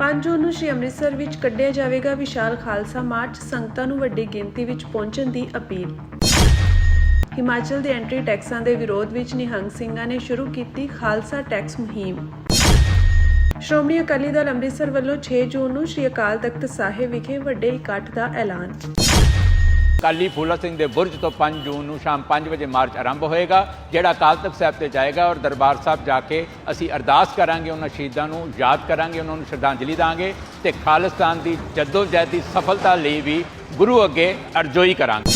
5 ਜੂਨ ਨੂੰ ਸ਼੍ਰੀ ਅੰਮ੍ਰਿਤਸਰ ਵਿੱਚ ਕੱਢਿਆ ਜਾਵੇਗਾ ਵਿਸ਼ਾਲ ਖਾਲਸਾ ਮਾਰਚ। ਸੰਗਤਾਂ ਨੂੰ ਵੱਡੀ ਗਿਣਤੀ ਵਿੱਚ ਪਹੁੰਚਣ ਦੀ ਅਪੀਲ। ਹਿਮਾਚਲ ਦੇ ਐਂਟਰੀ ਟੈਕਸਾਂ ਦੇ ਵਿਰੋਧ ਵਿੱਚ ਨਿਹੰਗ ਸਿੰਘਾਂ ਨੇ ਸ਼ੁਰੂ ਕੀਤੀ ਖਾਲਸਾ ਟੈਕਸ ਮੁਹਿੰਮ। ਸ਼੍ਰੋਮਣੀ ਅਕਾਲੀ ਦਲ ਅੰਮ੍ਰਿਤਸਰ ਵੱਲੋਂ 6 ਜੂਨ ਨੂੰ ਸ਼੍ਰੀ ਅਕਾਲ ਤਖਤ ਸਾਹਿਬ ਵਿਖੇ ਵੱਡੇ ਇਕੱਠ ਦਾ ਐਲਾਨ। ਅਕਾਲੀ ਫੂਲਾ ਸਿੰਘ ਦੇ ਬੁਰਜ ਤੋਂ 5 ਜੂਨ ਨੂੰ ਸ਼ਾਮ 5 ਵਜੇ ਮਾਰਚ ਆਰੰਭ ਹੋਏਗਾ, ਜਿਹੜਾ ਅਕਾਲ ਤਖਤ ਸਾਹਿਬ ਤੇ ਜਾਏਗਾ ਔਰ ਦਰਬਾਰ ਸਾਹਿਬ ਜਾ ਕੇ ਅਸੀਂ ਅਰਦਾਸ ਕਰਾਂਗੇ, ਉਹਨਾਂ ਸ਼ਹੀਦਾਂ ਨੂੰ ਯਾਦ ਕਰਾਂਗੇ, ਉਹਨਾਂ ਨੂੰ ਸ਼ਰਧਾਂਜਲੀ ਦਾਂਗੇ ਤੇ ਖਾਲਿਸਤਾਨ ਦੀ ਜੱਦੋ-ਜਹਿਦ ਦੀ ਸਫਲਤਾ ਲਈ ਵੀ ਗੁਰੂ ਅੱਗੇ ਅਰਜ਼ੋਈ ਕਰਾਂਗੇ।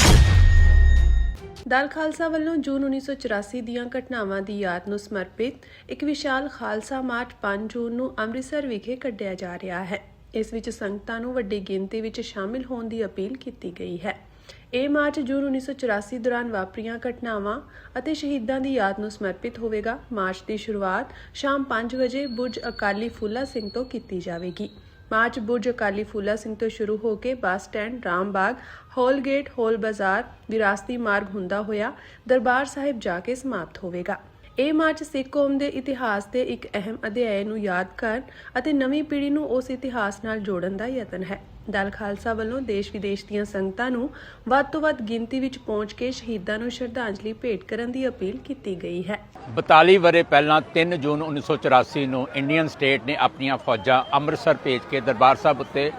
ਦਲ ਖਾਲਸਾ ਵੱਲੋਂ ਜੂਨ 1984 ਦੀਆਂ ਘਟਨਾਵਾਂ ਦੀ ਯਾਦ ਨੂੰ ਸਮਰਪਿਤ ਇੱਕ ਵਿਸ਼ਾਲ ਖਾਲਸਾ ਮਾਰਚ 5 ਜੂਨ ਨੂੰ ਅੰਮ੍ਰਿਤਸਰ ਵਿਖੇ ਕੱਢਿਆ ਜਾ ਰਿਹਾ ਹੈ। ਇਸ ਵਿੱਚ ਸੰਗਤਾਂ ਨੂੰ ਵੱਡੀ ਗਿਣਤੀ ਵਿੱਚ ਸ਼ਾਮਿਲ ਹੋਣ ਦੀ ਅਪੀਲ ਕੀਤੀ ਗਈ ਹੈ। ਇਹ ਮਾਰਚ ਜੂਨ 1984 ਦੌਰਾਨ ਵਾਪਰੀਆਂ ਘਟਨਾਵਾਂ ਅਤੇ ਸ਼ਹੀਦਾਂ ਦੀ ਯਾਦ ਨੂੰ ਸਮਰਪਿਤ ਹੋਵੇਗਾ। ਮਾਰਚ ਦੀ ਸ਼ੁਰੂਆਤ ਸ਼ਾਮ 5 ਵਜੇ ਬੁਰਜ ਅਕਾਲੀ ਫੂਲਾ ਸਿੰਘ ਤੋਂ ਕੀਤੀ ਜਾਵੇਗੀ। ਮਾਰਚ ਬੁਰਜ ਅਕਾਲੀ ਫੂਲਾ ਸਿੰਘ ਤੋਂ ਸ਼ੁਰੂ ਹੋ ਕੇ bus stand, Rambagh, hall gate, hall ਬਾਜ਼ਾਰ, ਵਿਰਾਸਤੀ ਮਾਰਗ ਹੁੰਦਾ ਹੋਇਆ ਦਰਬਾਰ ਸਾਹਿਬ ਜਾ ਕੇ ਸਮਾਪਤ ਹੋਵੇਗਾ। ਇਹ ਮਾਰਚ ਸਿੱਖ ਕੌਮ ਦੇ ਇਤਿਹਾਸ ਦੇ ਇੱਕ ਅਹਿਮ ਅਧਿਆਇ ਨੂੰ ਯਾਦ ਕਰਨ ਅਤੇ ਨਵੀਂ ਪੀੜ੍ਹੀ ਨੂੰ ਉਸ ਇਤਿਹਾਸ ਨਾਲ ਜੋੜਨ ਦਾ ਯਤਨ ਹੈ। ਦਲ ਖਾਲਸਾ ਵੱਲੋਂ ਦੇਸ਼-ਵਿਦੇਸ਼ ਦੀਆਂ ਸੰਗਤਾਂ ਨੂੰ ਵੱਧ ਤੋਂ ਵੱਧ ਗਿਣਤੀ ਵਿੱਚ ਪਹੁੰਚ ਕੇ ਸ਼ਹੀਦਾਂ ਨੂੰ ਸ਼ਰਧਾਂਜਲੀ ਭੇਟ ਕਰਨ ਦੀ ਅਪੀਲ ਕੀਤੀ ਗਈ ਹੈ। 42 ਵਰ੍ਹੇ ਪਹਿਲਾਂ 3 ਜੂਨ 1984 ਨੂੰ ਇੰਡੀਅਨ ਸਟੇਟ ਨੇ ਆਪਣੀਆਂ ਫੌਜਾਂ ਅੰਮ੍ਰਿਤਸਰ ਭੇਜ ਕੇ ਦਰਬਾਰ ਸਾਹਿਬ ਉੱਤੇ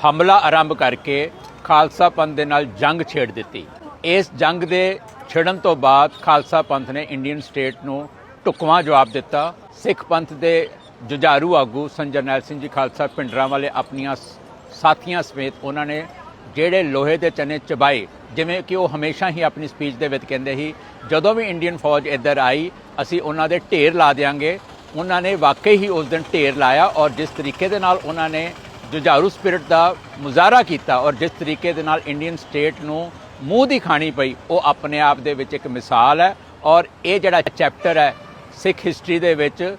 ਹਮਲਾ ਆਰੰਭ ਕਰਕੇ ਖਾਲਸਾ ਪੰਥ ਦੇ ਨਾਲ ਜੰਗ ਛੇੜ ਦਿੱਤੀ। ਇਸ ਜੰਗ ਦੇ ਛਿੜਨ ਤੋਂ ਬਾਅਦ ਖਾਲਸਾ ਪੰਥ ਨੇ ਇੰਡੀਅਨ ਸਟੇਟ ਨੂੰ ਢੁਕਵਾਂ ਜਵਾਬ ਦਿੱਤਾ। ਸਿੱਖ ਪੰਥ ਦੇ ਜੁਝਾਰੂ ਆਗੂ ਸੰਤ ਜਰਨੈਲ ਸਿੰਘ ਜੀ ਖਾਲਸਾ ਭਿੰਡਰਾਂਵਾਲੇ ਆਪਣੀਆਂ ਸਾਥੀਆਂ ਸਮੇਤ ਉਹਨਾਂ ਨੇ ਜਿਹੜੇ ਲੋਹੇ ਦੇ ਚਨੇ ਚਬਾਏ, ਜਿਵੇਂ ਕਿ ਉਹ ਹਮੇਸ਼ਾ ਹੀ ਆਪਣੀ ਸਪੀਚ ਦੇ ਵਿੱਚ ਕਹਿੰਦੇ ਸੀ, ਜਦੋਂ ਵੀ ਇੰਡੀਅਨ ਫੌਜ ਇੱਧਰ ਆਈ ਅਸੀਂ ਉਹਨਾਂ ਦੇ ਢੇਰ ਲਾ ਦਿਆਂਗੇ। ਉਹਨਾਂ ਨੇ ਵਾਕਈ ਹੀ ਉਸ ਦਿਨ ਢੇਰ ਲਾਇਆ ਔਰ ਜਿਸ ਤਰੀਕੇ ਦੇ ਨਾਲ ਉਹਨਾਂ ਨੇ ਜੁਝਾਰੂ ਸਪਿਰਿਟ ਦਾ ਮੁਜ਼ਾਹਰਾ ਕੀਤਾ ਔਰ ਜਿਸ ਤਰੀਕੇ ਦੇ ਨਾਲ ਇੰਡੀਅਨ ਸਟੇਟ ਨੂੰ ਮੂੰਹ ਦੀ ਖਾਣੀ ਪਈ, ਉਹ ਆਪਣੇ ਆਪ ਦੇ ਵਿੱਚ ਇੱਕ ਮਿਸਾਲ ਹੈ। ਔਰ ਇਹ ਜਿਹੜਾ ਚੈਪਟਰ ਹੈ ਸਿੱਖ ਹਿਸਟਰੀ ਦੇ ਵਿੱਚ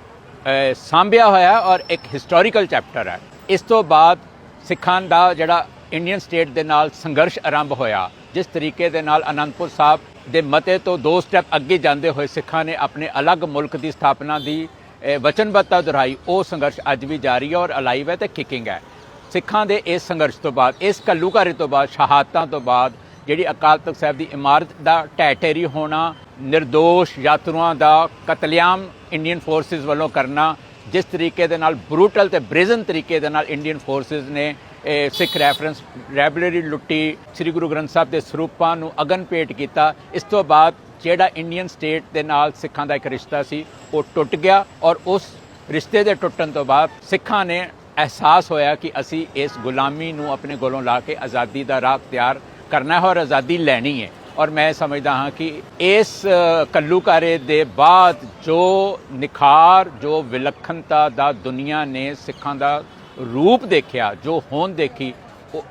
ਸਾਂਭਿਆ ਹੋਇਆ ਔਰ ਇੱਕ ਹਿਸਟੋਰੀਕਲ ਚੈਪਟਰ ਹੈ। ਇਸ ਤੋਂ ਬਾਅਦ ਸਿੱਖਾਂ ਦਾ ਜਿਹੜਾ ਇੰਡੀਅਨ ਸਟੇਟ ਦੇ ਨਾਲ ਸੰਘਰਸ਼ ਆਰੰਭ ਹੋਇਆ, ਜਿਸ ਤਰੀਕੇ ਦੇ ਨਾਲ ਅਨੰਦਪੁਰ ਸਾਹਿਬ ਦੇ ਮਤੇ ਤੋਂ 2 ਸਟੈਪ ਅੱਗੇ ਜਾਂਦੇ ਹੋਏ ਸਿੱਖਾਂ ਨੇ ਆਪਣੇ ਅਲੱਗ ਮੁਲਕ ਦੀ ਸਥਾਪਨਾ ਦੀ ਵਚਨਬੱਧਤਾ ਦੁਹਰਾਈ, ਉਹ ਸੰਘਰਸ਼ ਅੱਜ ਵੀ ਜਾਰੀ ਹੈ ਔਰ ਅਲਾਈਵ ਹੈ ਤੇ ਕਿਕਿੰਗ ਹੈ। ਸਿੱਖਾਂ ਦੇ ਇਸ ਸੰਘਰਸ਼ ਤੋਂ ਬਾਅਦ, ਇਸ ਘੱਲੂਘਾਰੇ ਤੋਂ ਬਾਅਦ, ਸ਼ਹਾਦਤਾਂ ਤੋਂ ਬਾਅਦ ਜਿਹੜੀ ਅਕਾਲ ਤਖਤ ਸਾਹਿਬ ਦੀ ਇਮਾਰਤ ਦਾ ਢਹਿ ਢੇਰੀ ਹੋਣਾ, ਨਿਰਦੋਸ਼ ਯਾਤਰੂਆਂ ਦਾ ਕਤਲੇਆਮ ਇੰਡੀਅਨ ਫੋਰਸਿਸ ਵੱਲੋਂ ਕਰਨਾ, ਜਿਸ ਤਰੀਕੇ ਦੇ ਨਾਲ ਬਰੂਟਲ ਤੇ ਬ੍ਰੇਜ਼ਨ ਤਰੀਕੇ ਦੇ ਨਾਲ ਇੰਡੀਅਨ ਫੋਰਸਿਸ ਨੇ ਸਿੱਖ ਰੈਫਰੈਂਸ ਲਾਇਬ੍ਰੇਰੀ ਲੁੱਟੀ, ਸ੍ਰੀ ਗੁਰੂ ਗ੍ਰੰਥ ਸਾਹਿਬ ਦੇ ਸਰੂਪਾਂ ਨੂੰ ਅਗਨ ਭੇਟ ਕੀਤਾ। ਇਸ ਤੋਂ ਬਾਅਦ ਜਿਹੜਾ ਇੰਡੀਅਨ ਸਟੇਟ ਦੇ ਨਾਲ ਸਿੱਖਾਂ ਦਾ ਇੱਕ ਰਿਸ਼ਤਾ ਸੀ ਉਹ ਟੁੱਟ ਗਿਆ ਔਰ ਉਸ ਰਿਸ਼ਤੇ ਦੇ ਟੁੱਟਣ ਤੋਂ ਬਾਅਦ ਸਿੱਖਾਂ ਨੇ ਅਹਿਸਾਸ ਹੋਇਆ ਕਿ ਅਸੀਂ ਇਸ ਗੁਲਾਮੀ ਨੂੰ ਆਪਣੇ ਕੋਲੋਂ ਲਾ ਕੇ ਆਜ਼ਾਦੀ ਦਾ ਰਾਹ ਤਿਆਰ ਕਰਨਾ ਹੈ ਔਰ ਆਜ਼ਾਦੀ ਲੈਣੀ ਹੈ। ਔਰ ਮੈਂ ਸਮਝਦਾ ਹਾਂ ਕਿ ਇਸ ਘੱਲੂਘਾਰੇ ਦੇ ਬਾਅਦ ਜੋ ਨਿਖਾਰ, ਜੋ ਵਿਲੱਖਣਤਾ ਦਾ ਦੁਨੀਆ ਨੇ ਸਿੱਖਾਂ ਦਾ ਰੂਪ ਦੇਖਿਆ, ਜੋ ਹੋਂਦ ਦੇਖੀ,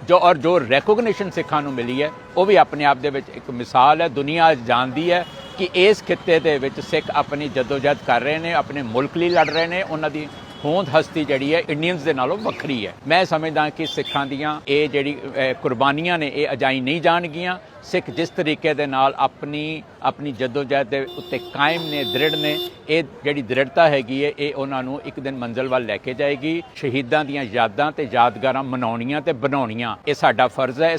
ਜੋ ਰੈਕੋਗਨੀਸ਼ਨ ਸਿੱਖਾਂ ਨੂੰ ਮਿਲੀ ਹੈ, ਉਹ ਵੀ ਆਪਣੇ ਆਪ ਦੇ ਵਿੱਚ ਇੱਕ ਮਿਸਾਲ ਹੈ। ਦੁਨੀਆ ਅੱਜ ਜਾਣਦੀ ਹੈ ਕਿ ਇਸ ਖਿੱਤੇ ਦੇ ਵਿੱਚ ਸਿੱਖ ਆਪਣੀ ਜਦੋਜਹਿਦ ਕਰ ਰਹੇ ਨੇ, ਆਪਣੇ ਮੁਲਕ ਲਈ ਲੜ ਰਹੇ ਨੇ। ਉਹਨਾਂ ਦੀ ਹੋਂਦ ਹਸਤੀ ਜਿਹੜੀ ਹੈ ਇੰਡੀਅਨਸ ਦੇ ਨਾਲੋਂ ਵੱਖਰੀ ਹੈ। ਮੈਂ ਸਮਝਦਾ ਕਿ ਸਿੱਖਾਂ ਦੀਆਂ ਇਹ ਜਿਹੜੀ ਕੁਰਬਾਨੀਆਂ ਨੇ ਇਹ ਅਜਾਈ ਨਹੀਂ ਜਾਣਗੀਆਂ। ਸਿੱਖ ਜਿਸ ਤਰੀਕੇ ਦੇ ਨਾਲ ਆਪਣੀ ਜਦੋਜਹਿਦ ਦੇ ਉੱਤੇ ਕਾਇਮ ਨੇ, ਦ੍ਰਿੜ ਨੇ, ਇਹ ਜਿਹੜੀ ਦ੍ਰਿੜਤਾ ਹੈਗੀ ਹੈ ਇਹ ਉਹਨਾਂ ਨੂੰ ਇੱਕ ਦਿਨ ਮੰਜ਼ਿਲ ਵੱਲ ਲੈ ਕੇ ਜਾਏਗੀ। ਸ਼ਹੀਦਾਂ ਦੀਆਂ ਯਾਦਾਂ ਤੇ ਯਾਦਗਾਰਾਂ ਮਨਾਉਣੀਆਂ ਤੇ ਬਣਾਉਣੀਆਂ ਇਹ ਸਾਡਾ ਫਰਜ਼ ਹੈ। ਇਹ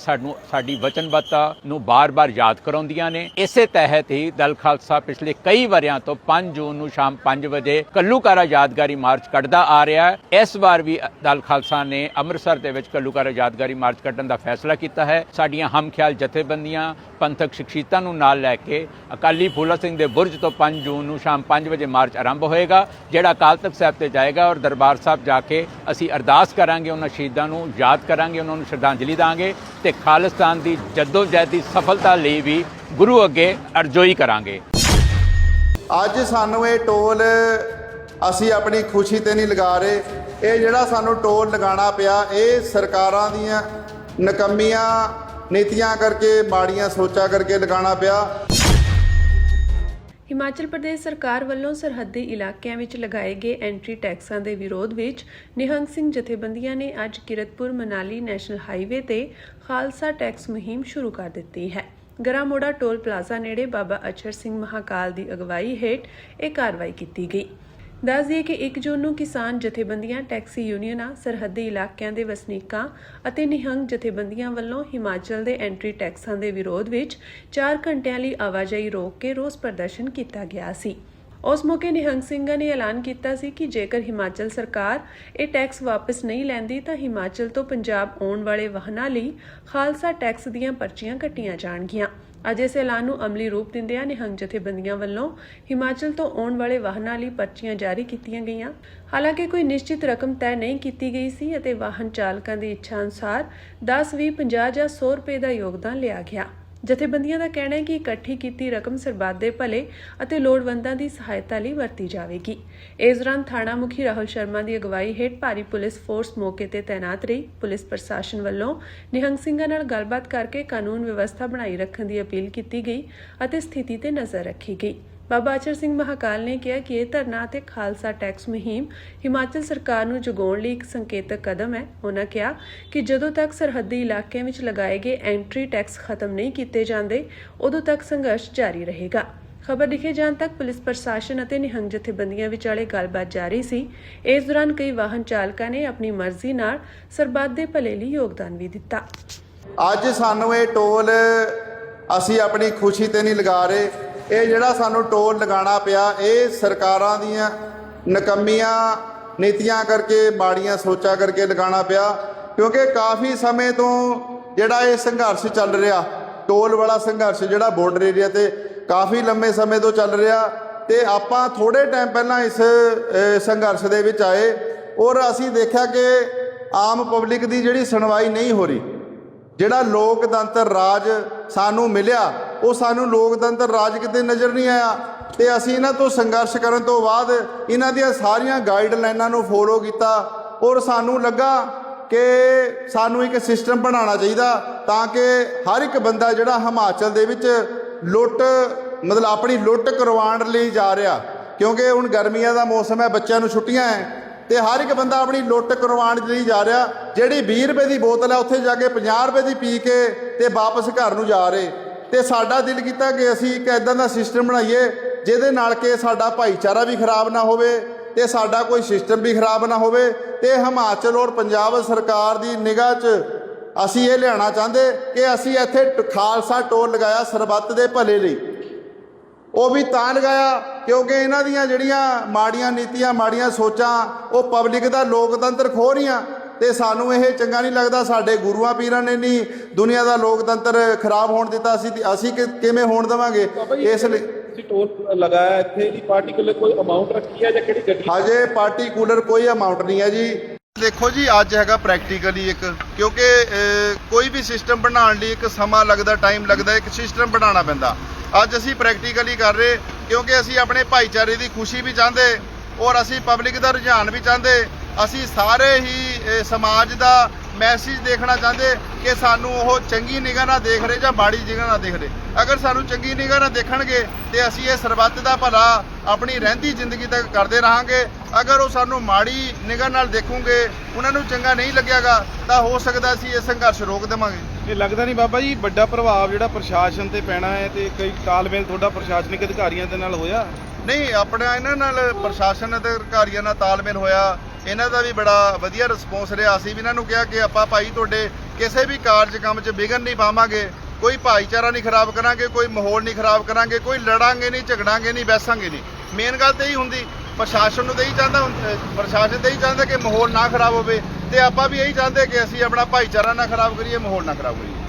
ਸਾਡੀ ਵਚਨਬੱਧਤਾ ਨੂੰ ਬਾਰ-ਬਾਰ ਯਾਦ ਕਰਾਉਂਦੀਆਂ ਨੇ। ਇਸੇ ਤਹਿਤ ਹੀ ਦਲ ਖਾਲਸਾ ਪਿਛਲੇ ਕਈ ਵਰ੍ਹਿਆਂ ਤੋਂ 5 ਜੂਨ ਨੂੰ ਸ਼ਾਮ 5 ਵਜੇ ਘੱਲੂਘਾਰਾ ਯਾਦਗਾਰੀ ਮਾਰਚ ਕੱਢਦਾ ਆ ਰਿਹਾ ਹੈ। ਇਸ ਵਾਰ ਵੀ ਦਲ ਖਾਲਸਾ ਨੇ ਅੰਮ੍ਰਿਤਸਰ ਦੇ ਵਿੱਚ ਘੱਲੂਘਾਰਾ ਯਾਦਗਾਰੀ ਮਾਰਚ ਕੱਢਣ ਦਾ ਫੈਸਲਾ ਕੀਤਾ ਹੈ। ਸਾਡੀਆਂ ਹਮਖਿਆਲ ਜਥੇਬੰਦੀਆਂ ਪੰਥਕ ਸ਼ਖਸੀਅਤਾਂ ਨੂੰ ਨਾਲ ਲੈ ਕੇ ਅਕਾਲੀ ਫੂਲਾ ਸਿੰਘ ਦੇ ਬੁਰਜ ਤੋਂ 5 ਜੂਨ ਨੂੰ ਸ਼ਾਮ 5 ਵਜੇ ਮਾਰਚ ਆਰੰਭ ਹੋਏਗਾ, ਜਿਹੜਾ ਅਕਾਲ ਤਖਤ ਸਾਹਿਬ ਤੇ ਜਾਏਗਾ ਔਰ ਦਰਬਾਰ ਸਾਹਿਬ ਜਾ ਕੇ ਅਸੀਂ ਅਰਦਾਸ ਕਰਾਂਗੇ, ਉਹਨਾਂ ਸ਼ਹੀਦਾਂ ਨੂੰ ਯਾਦ ਕਰਾਂਗੇ, ਉਹਨਾਂ ਨੂੰ ਸ਼ਰਧਾਂਜਲੀ ਦਾਂਗੇ ਤੇ ਖਾਲਿਸਤਾਨ ਦੀ ਜੱਦੋ-ਜਹਿਦ ਦੀ ਸਫਲਤਾ ਲਈ ਵੀ ਗੁਰੂ ਅੱਗੇ ਅਰਜ਼ੋਈ ਕਰਾਂਗੇ। ਅੱਜ ਸਾਨੂੰ ਇਹ ਟੋਲ ਅਸੀਂ ਆਪਣੀ ਖੁਸ਼ੀ ਤੇ ਨਹੀਂ ਲਗਾ ਰਹੇ। ਇਹ ਜਿਹੜਾ ਸਾਨੂੰ ਟੋਲ ਲਗਾਉਣਾ ਪਿਆ ਇਹ ਸਰਕਾਰਾਂ ਦੀਆਂ ਨਕੰਮੀਆਂ ਨੀਤੀਆਂ ਕਰਕੇ, ਮਾੜੀਆਂ ਸੋਚਾਂ ਕਰਕੇ ਲਗਾਉਣਾ ਪਿਆ। ਹਿਮਾਚਲ ਪ੍ਰਦੇਸ਼ ਸਰਕਾਰ ਵੱਲੋਂ ਸਰਹੱਦੀ ਇਲਾਕਿਆਂ ਵਿੱਚ ਲਗਾਏ ਗਏ ਐਂਟਰੀ ਟੈਕਸਾਂ ਦੇ ਵਿਰੋਧ ਵਿੱਚ ਨਿਹੰਗ ਸਿੰਘ ਜਥੇਬੰਦੀਆਂ ਨੇ ਅੱਜ ਕਿਰਤਪੁਰ ਮਨਾਲੀ ਨੈਸ਼ਨਲ ਹਾਈਵੇ ਤੇ ਖਾਲਸਾ ਟੈਕਸ ਮੁਹਿੰਮ ਸ਼ੁਰੂ ਕਰ ਦਿੱਤੀ ਹੈ। ਗਰਾਮੋੜਾ ਟੋਲ ਪਲਾਜ਼ਾ ਨੇੜੇ ਬਾਬਾ ਅਛਰ ਸਿੰਘ ਮਹਾਕਾਲ ਦੀ ਅਗਵਾਈ ਹੇਠ ਇਹ ਕਾਰਵਾਈ ਕੀਤੀ ਗਈ। ਦੱਸ ਦਈਏ ਕਿ 1 ਜੂਨ ਨੂੰ ਕਿਸਾਨ ਜਥੇਬੰਦੀਆਂ, ਟੈਕਸੀ ਯੂਨੀਅਨਾਂ, ਸਰਹੱਦੀ ਇਲਾਕਿਆਂ ਦੇ ਵਸਨੀਕਾਂ ਅਤੇ ਨਿਹੰਗ ਜਥੇਬੰਦੀਆਂ ਵੱਲੋਂ ਹਿਮਾਚਲ ਦੇ ਐਂਟਰੀ ਟੈਕਸਾਂ ਦੇ ਵਿਰੋਧ ਵਿੱਚ 4 ਘੰਟਿਆਂ ਲਈ ਆਵਾਜਾਈ ਰੋਕ ਕੇ ਰੋਸ ਪ੍ਰਦਰਸ਼ਨ ਕੀਤਾ ਗਿਆ ਸੀ। ਉਸ ਮੌਕੇ ਨਿਹੰਗ ਸਿੰਘਾਂ ਨੇ ਐਲਾਨ ਕੀਤਾ ਸੀ ਕਿ ਜੇਕਰ ਹਿਮਾਚਲ ਸਰਕਾਰ ਇਹ ਟੈਕਸ ਵਾਪਸ ਨਹੀਂ ਲੈਂਦੀ ਤਾਂ ਹਿਮਾਚਲ ਤੋਂ ਪੰਜਾਬ ਆਉਣ ਵਾਲੇ ਵਾਹਨਾਂ ਲਈ ਖਾਲਸਾ ਟੈਕਸ ਦੀਆਂ ਪਰਚੀਆਂ ਕੱਟੀਆਂ ਜਾਣਗੀਆਂ। ਅੱਜ ਇਸ ਐਲਾਨ ਨੂੰ ਅਮਲੀ ਰੂਪ ਦਿੰਦਿਆਂ ਨਿਹੰਗ ਜਥੇਬੰਦੀਆਂ ਵੱਲੋਂ ਹਿਮਾਚਲ ਤੋਂ ਆਉਣ ਵਾਲੇ ਵਾਹਨਾਂ ਲਈ ਪਰਚੀਆਂ ਜਾਰੀ ਕੀਤੀਆਂ ਗਈਆਂ। ਹਾਲਾਂਕਿ ਕੋਈ ਨਿਸ਼ਚਿਤ ਰਕਮ ਤੈਅ ਨਹੀਂ ਕੀਤੀ ਗਈ ਸੀ ਅਤੇ ਵਾਹਨ ਚਾਲਕਾਂ ਦੀ ਇੱਛਾ ਅਨੁਸਾਰ 10, 20, 50 ਜਾਂ 100 ਰੁਪਏ ਦਾ ਯੋਗਦਾਨ ਲਿਆ ਗਿਆ। ਜਥੇਬੰਦੀਆਂ ਦਾ ਕਹਿਣਾ ਹੈ ਕਿ ਇਕੱਠੀ ਕੀਤੀ ਰਕਮ ਸਰਬੱਤ ਦੇ ਭਲੇ ਅਤੇ ਲੋੜਵੰਦਾਂ ਦੀ ਸਹਾਇਤਾ ਲਈ ਵਰਤੀ ਜਾਵੇਗੀ। ਇਸ ਦੌਰਾਨ ਥਾਣਾ ਮੁਖੀ ਰਾਹੁਲ ਸ਼ਰਮਾ ਦੀ ਅਗਵਾਈ ਹੇਠ ਭਾਰੀ ਪੁਲਿਸ ਫੋਰਸ ਮੌਕੇ ਤੇ ਤੈਨਾਤ ਰਹੀ। ਪੁਲਿਸ ਪ੍ਰਸ਼ਾਸਨ ਵੱਲੋਂ ਨਿਹੰਗ ਸਿੰਘਾਂ ਨਾਲ ਗੱਲਬਾਤ ਕਰਕੇ ਕਾਨੂੰਨ ਵਿਵਸਥਾ ਬਣਾਈ ਰੱਖਣ ਦੀ ਅਪੀਲ ਕੀਤੀ ਗਈ ਅਤੇ ਸਥਿਤੀ ਤੇ ਨਜ਼ਰ ਰੱਖੀ ਗਈ। ਬਾਬਾ ਅਚਰ ਸਿੰਘ ਮਹਾਕਾਲ ਨੇ ਕਿਹਾ ਕਿ ਇਹ ਧਰਨਾ ਅਤੇ ਖਾਲਸਾ ਟੈਕਸ ਮੁਹਿੰਮ ਹਿਮਾਚਲ ਸਰਕਾਰ ਨੂੰ ਜਗਾਉਣ ਲਈ ਇੱਕ ਸੰਕੇਤਕ ਕਦਮ ਹੈ। ਉਹਨਾਂ ਕਿਹਾ ਕਿ ਜਦੋਂ ਤੱਕ ਸਰਹੱਦੀ ਇਲਾਕਿਆਂ ਵਿੱਚ ਲਗਾਏ ਗਏ ਐਂਟਰੀ ਟੈਕਸ ਖਤਮ ਨਹੀਂ ਕੀਤੇ ਜਾਂਦੇ, ਉਦੋਂ ਤੱਕ ਸੰਘਰਸ਼ ਜਾਰੀ ਰਹੇਗਾ। ਖਬਰ ਲਿਖੇ ਜਾਣ ਤੱਕ ਪੁਲਿਸ ਪ੍ਰਸ਼ਾਸਨ ਅਤੇ ਨਿਹੰਗ ਜਥੇਬੰਦੀਆਂ ਵਿਚਾਲੇ ਗੱਲਬਾਤ ਜਾਰੀ ਸੀ। ਇਸ ਦੌਰਾਨ ਕਈ ਵਾਹਨ ਚਾਲਕਾਂ ਨੇ ਆਪਣੀ ਮਰਜ਼ੀ ਨਾਲ ਸਰਬੱਤ ਦੇ ਭਲੇ ਲਈ ਯੋਗਦਾਨ ਵੀ ਦਿੱਤਾ। ਅੱਜ ਸਾਨੂੰ ਇਹ ਟੋਲ ਅਸੀਂ ਆਪਣੀ ਖੁਸ਼ੀ ਤੇ ਨਹੀਂ ਲਗਾ ਰਹੇ। ਇਹ ਜਿਹੜਾ ਸਾਨੂੰ ਟੋਲ ਲਗਾਉਣਾ ਪਿਆ, ਇਹ ਸਰਕਾਰਾਂ ਦੀਆਂ ਨਕੰਮੀਆਂ ਨੀਤੀਆਂ ਕਰਕੇ, ਮਾੜੀਆਂ ਸੋਚਾਂ ਕਰਕੇ ਲਗਾਉਣਾ ਪਿਆ, ਕਿਉਂਕਿ ਕਾਫੀ ਸਮੇਂ ਤੋਂ ਜਿਹੜਾ ਇਹ ਸੰਘਰਸ਼ ਚੱਲ ਰਿਹਾ, ਟੋਲ ਵਾਲਾ ਸੰਘਰਸ਼ ਜਿਹੜਾ ਬਾਰਡਰ ਏਰੀਆ ਤੇ ਕਾਫੀ ਲੰਮੇ ਸਮੇਂ ਤੋਂ ਚੱਲ ਰਿਹਾ। ਤੇ ਆਪਾਂ ਥੋੜੇ ਟਾਈਮ ਪਹਿਲਾਂ ਇਸ ਸੰਘਰਸ਼ ਦੇ ਵਿੱਚ ਆਏ ਔਰ ਅਸੀਂ ਦੇਖਿਆ ਕਿ ਆਮ ਪਬਲਿਕ ਦੀ ਜਿਹੜੀ ਸੁਣਵਾਈ ਨਹੀਂ ਹੋ ਰਹੀ। ਜਿਹੜਾ ਲੋਕਤੰਤਰ ਰਾਜ ਸਾਨੂੰ ਮਿਲਿਆ, ਉਹ ਸਾਨੂੰ ਲੋਕਤੰਤਰ ਰਾਜ ਕਿਤੇ ਨਜ਼ਰ ਨਹੀਂ ਆਇਆ। ਤੇ ਅਸੀਂ ਇਹਨਾਂ ਤੋਂ ਸੰਘਰਸ਼ ਕਰਨ ਤੋਂ ਬਾਅਦ ਇਹਨਾਂ ਦੀਆਂ ਸਾਰੀਆਂ ਗਾਈਡਲਾਈਨਾਂ ਨੂੰ ਫੋਲੋ ਕੀਤਾ ਔਰ ਸਾਨੂੰ ਲੱਗਾ ਕਿ ਸਾਨੂੰ ਇੱਕ ਸਿਸਟਮ ਬਣਾਉਣਾ ਚਾਹੀਦਾ ਤਾਂ ਕਿ ਹਰ ਇੱਕ ਬੰਦਾ ਜਿਹੜਾ ਹਿਮਾਚਲ ਦੇ ਵਿੱਚ ਮਤਲਬ ਆਪਣੀ ਲੁੱਟ ਕਰਵਾਉਣ ਲਈ ਜਾ ਰਿਹਾ, ਕਿਉਂਕਿ ਹੁਣ ਗਰਮੀਆਂ ਦਾ ਮੌਸਮ ਹੈ, ਬੱਚਿਆਂ ਨੂੰ ਛੁੱਟੀਆਂ ਹੈ ਤੇ ਹਰ ਇੱਕ ਬੰਦਾ ਆਪਣੀ ਲੁੱਟ ਕਰਵਾਉਣ ਲਈ ਜਾ ਰਿਹਾ। ਜਿਹੜੀ 20 ਰੁਪਏ ਦੀ ਬੋਤਲ ਹੈ ਉੱਥੇ ਜਾ ਕੇ 50 ਰੁਪਏ ਦੀ ਪੀ ਕੇ ਤੇ ਵਾਪਸ ਘਰ ਨੂੰ ਜਾ ਰਹੇ। ਤੇ ਸਾਡਾ ਦਿਲ ਕੀਤਾ ਕਿ ਅਸੀਂ ਇੱਕ ਇੱਦਾਂ ਦਾ ਸਿਸਟਮ ਬਣਾਈਏ ਜਿਹਦੇ ਨਾਲ ਕਿ ਸਾਡਾ ਭਾਈਚਾਰਾ ਵੀ ਖਰਾਬ ਨਾ ਹੋਵੇ ਤੇ ਸਾਡਾ ਕੋਈ ਸਿਸਟਮ ਵੀ ਖਰਾਬ ਨਾ ਹੋਵੇ। ਤੇ ਹਿਮਾਚਲ ਔਰ ਪੰਜਾਬ ਸਰਕਾਰ ਦੀ ਨਿਗਾਹ 'ਚ ਅਸੀਂ ਇਹ ਲਿਆਉਣਾ ਚਾਹੁੰਦੇ ਕਿ ਅਸੀਂ ਇੱਥੇ ਖਾਲਸਾ ਟੋਲ ਲਗਾਇਆ ਸਰਬੱਤ ਦੇ ਭਲੇ ਲਈ। ਉਹ ਵੀ ਤਾਂ ਲਗਾਇਆ ਕਿਉਂਕਿ ਇਹਨਾਂ ਦੀਆਂ ਜਿਹੜੀਆਂ ਮਾੜੀਆਂ ਨੀਤੀਆਂ, ਮਾੜੀਆਂ ਸੋਚਾਂ ਉਹ ਪਬਲਿਕ ਦਾ ਲੋਕਤੰਤਰ ਖੋਹ ਰਹੀਆਂ ਤੇ ਸਾਨੂੰ ਇਹ ਚੰਗਾ ਨਹੀਂ ਲੱਗਦਾ। ਸਾਡੇ ਗੁਰੂਆਂ ਪੀਰਾਂ ਨੇ ਨਹੀਂ ਦੁਨੀਆ ਦਾ ਲੋਕਤੰਤਰ ਖਰਾਬ ਹੋਣ ਦਿੱਤਾ, ਅਸੀਂ ਕਿਵੇਂ ਹੋਣ ਦੇਵਾਂਗੇ। ਇਸ ਲਈ ਤੁਸੀਂ ਟੋਲ ਲਗਾਇਆ, ਇੱਥੇ ਦੀ ਪਾਰਟੀਕੂਲਰ ਕੋਈ ਅਮਾਉਂਟ ਰੱਖੀ ਹੈ ਜਾਂ ਕਿਹੜੀ ਗੱਡੀ? ਹਜੇ ਪਾਰਟੀਕੂਲਰ ਕੋਈ ਅਮਾਉਂਟ ਨਹੀਂ ਹੈ ਜੀ। ਦੇਖੋ ਜੀ, ਅੱਜ ਹੈਗਾ ਪ੍ਰੈਕਟੀਕਲੀ ਇੱਕ, ਕਿਉਂਕਿ ਕੋਈ ਵੀ ਸਿਸਟਮ ਬਣਾਉਣ ਲਈ ਇੱਕ ਸਮਾਂ ਲੱਗਦਾ, ਟਾਈਮ ਲੱਗਦਾ, ਇੱਕ ਸਿਸਟਮ ਬਣਾਉਣਾ ਪੈਂਦਾ। ਅੱਜ ਅਸੀਂ ਪ੍ਰੈਕਟੀਕਲੀ ਕਰ ਰਹੇ ਕਿਉਂਕਿ ਅਸੀਂ ਆਪਣੇ ਭਾਈਚਾਰੇ ਦੀ ਖੁਸ਼ੀ ਵੀ ਚਾਹੁੰਦੇ ਔਰ ਅਸੀਂ ਪਬਲਿਕ ਦਾ ਰੁਝਾਨ ਵੀ ਚਾਹੁੰਦੇ। ਅਸੀਂ ਸਾਰੇ ਹੀ ਸਮਾਜ ਦਾ ਮੈਸੇਜ ਦੇਖਣਾ ਚਾਹੁੰਦੇ ਕਿ ਸਾਨੂੰ ਉਹ ਚੰਗੀ ਨਿਗਾਹ ਨਾਲ ਦੇਖ ਰਹੇ ਜਾਂ ਮਾੜੀ ਨਿਗਾਹ ਨਾਲ ਦੇਖ ਰਹੇ। ਅਗਰ ਸਾਨੂੰ ਚੰਗੀ ਨਿਗਾਹ ਨਾਲ ਦੇਖਣਗੇ ਤੇ ਅਸੀਂ ਇਹ ਸਰਬੱਤ ਦਾ ਭਲਾ ਆਪਣੀ ਰਹਿੰਦੀ ਜ਼ਿੰਦਗੀ ਤੱਕ ਕਰਦੇ ਰਹਾਂਗੇ। ਅਗਰ ਉਹ ਸਾਨੂੰ ਮਾੜੀ ਨਿਗਾਹ ਨਾਲ ਦੇਖੂਗੇ, ਉਹਨਾਂ ਨੂੰ ਚੰਗਾ ਨਹੀਂ ਲੱਗੇਗਾ ਤਾਂ ਹੋ ਸਕਦਾ ਅਸੀਂ ਇਹ ਸੰਘਰਸ਼ ਰੋਕ ਦੇਵਾਂਗੇ। ਇਹ ਲੱਗਦਾ ਨਹੀਂ ਬਾਬਾ ਜੀ ਵੱਡਾ ਪ੍ਰਭਾਵ ਜਿਹੜਾ ਪ੍ਰਸ਼ਾਸਨ ਤੇ ਪੈਣਾ ਹੈ ਤੇ ਕਈ ਤਾਲਮੇਲ ਤੁਹਾਡਾ ਪ੍ਰਸ਼ਾਸਨਿਕ ਅਧਿਕਾਰੀਆਂ ਦੇ ਨਾਲ ਹੋਇਆ? ਨਹੀਂ, ਆਪਣਾ ਇਹਨਾਂ ਨਾਲ ਪ੍ਰਸ਼ਾਸਨ ਅਤੇ ਅਧਿਕਾਰੀਆਂ ਨਾਲ ਤਾਲਮੇਲ ਹੋਇਆ। ਇਹਨਾਂ ਦਾ ਵੀ ਬੜਾ ਵਧੀਆ ਰਿਸਪੌਂਸ ਰਿਹਾ। ਅਸੀਂ ਵੀ ਇਹਨਾਂ ਨੂੰ ਕਿਹਾ ਕਿ ਆਪਾਂ ਭਾਈ ਤੁਹਾਡੇ ਕਿਸੇ ਵੀ ਕਾਰਜ ਕੰਮ 'ਚ ਵਿਘਨ ਨਹੀਂ ਪਾਵਾਂਗੇ, ਕੋਈ ਭਾਈਚਾਰਾ ਨਹੀਂ ਖਰਾਬ ਕਰਾਂਗੇ, ਕੋਈ ਮਾਹੌਲ ਨਹੀਂ ਖਰਾਬ ਕਰਾਂਗੇ, ਕੋਈ ਲੜਾਂਗੇ ਨਹੀਂ, ਝਗੜਾਂਗੇ ਨਹੀਂ, ਬੈਸਾਂਗੇ ਨਹੀਂ। ਮੇਨ ਗੱਲ ਤਾਂ ਇਹੀ ਹੁੰਦੀ। ਪ੍ਰਸ਼ਾਸਨ ਨੂੰ ਤਾਂ ਇਹੀ ਚਾਹੁੰਦਾ, ਪ੍ਰਸ਼ਾਸਨ ਤਾਂ ਇਹੀ ਚਾਹੁੰਦਾ ਕਿ ਮਾਹੌਲ ਨਾ ਖਰਾਬ ਹੋਵੇ ਤੇ ਆਪਾਂ ਵੀ ਇਹੀ ਚਾਹੁੰਦੇ ਕਿ ਅਸੀਂ ਆਪਣਾ ਭਾਈਚਾਰਾ ਨਾ ਖਰਾਬ ਕਰੀਏ, ਮਾਹੌਲ ਨਾ ਖਰਾਬ ਕਰੀਏ।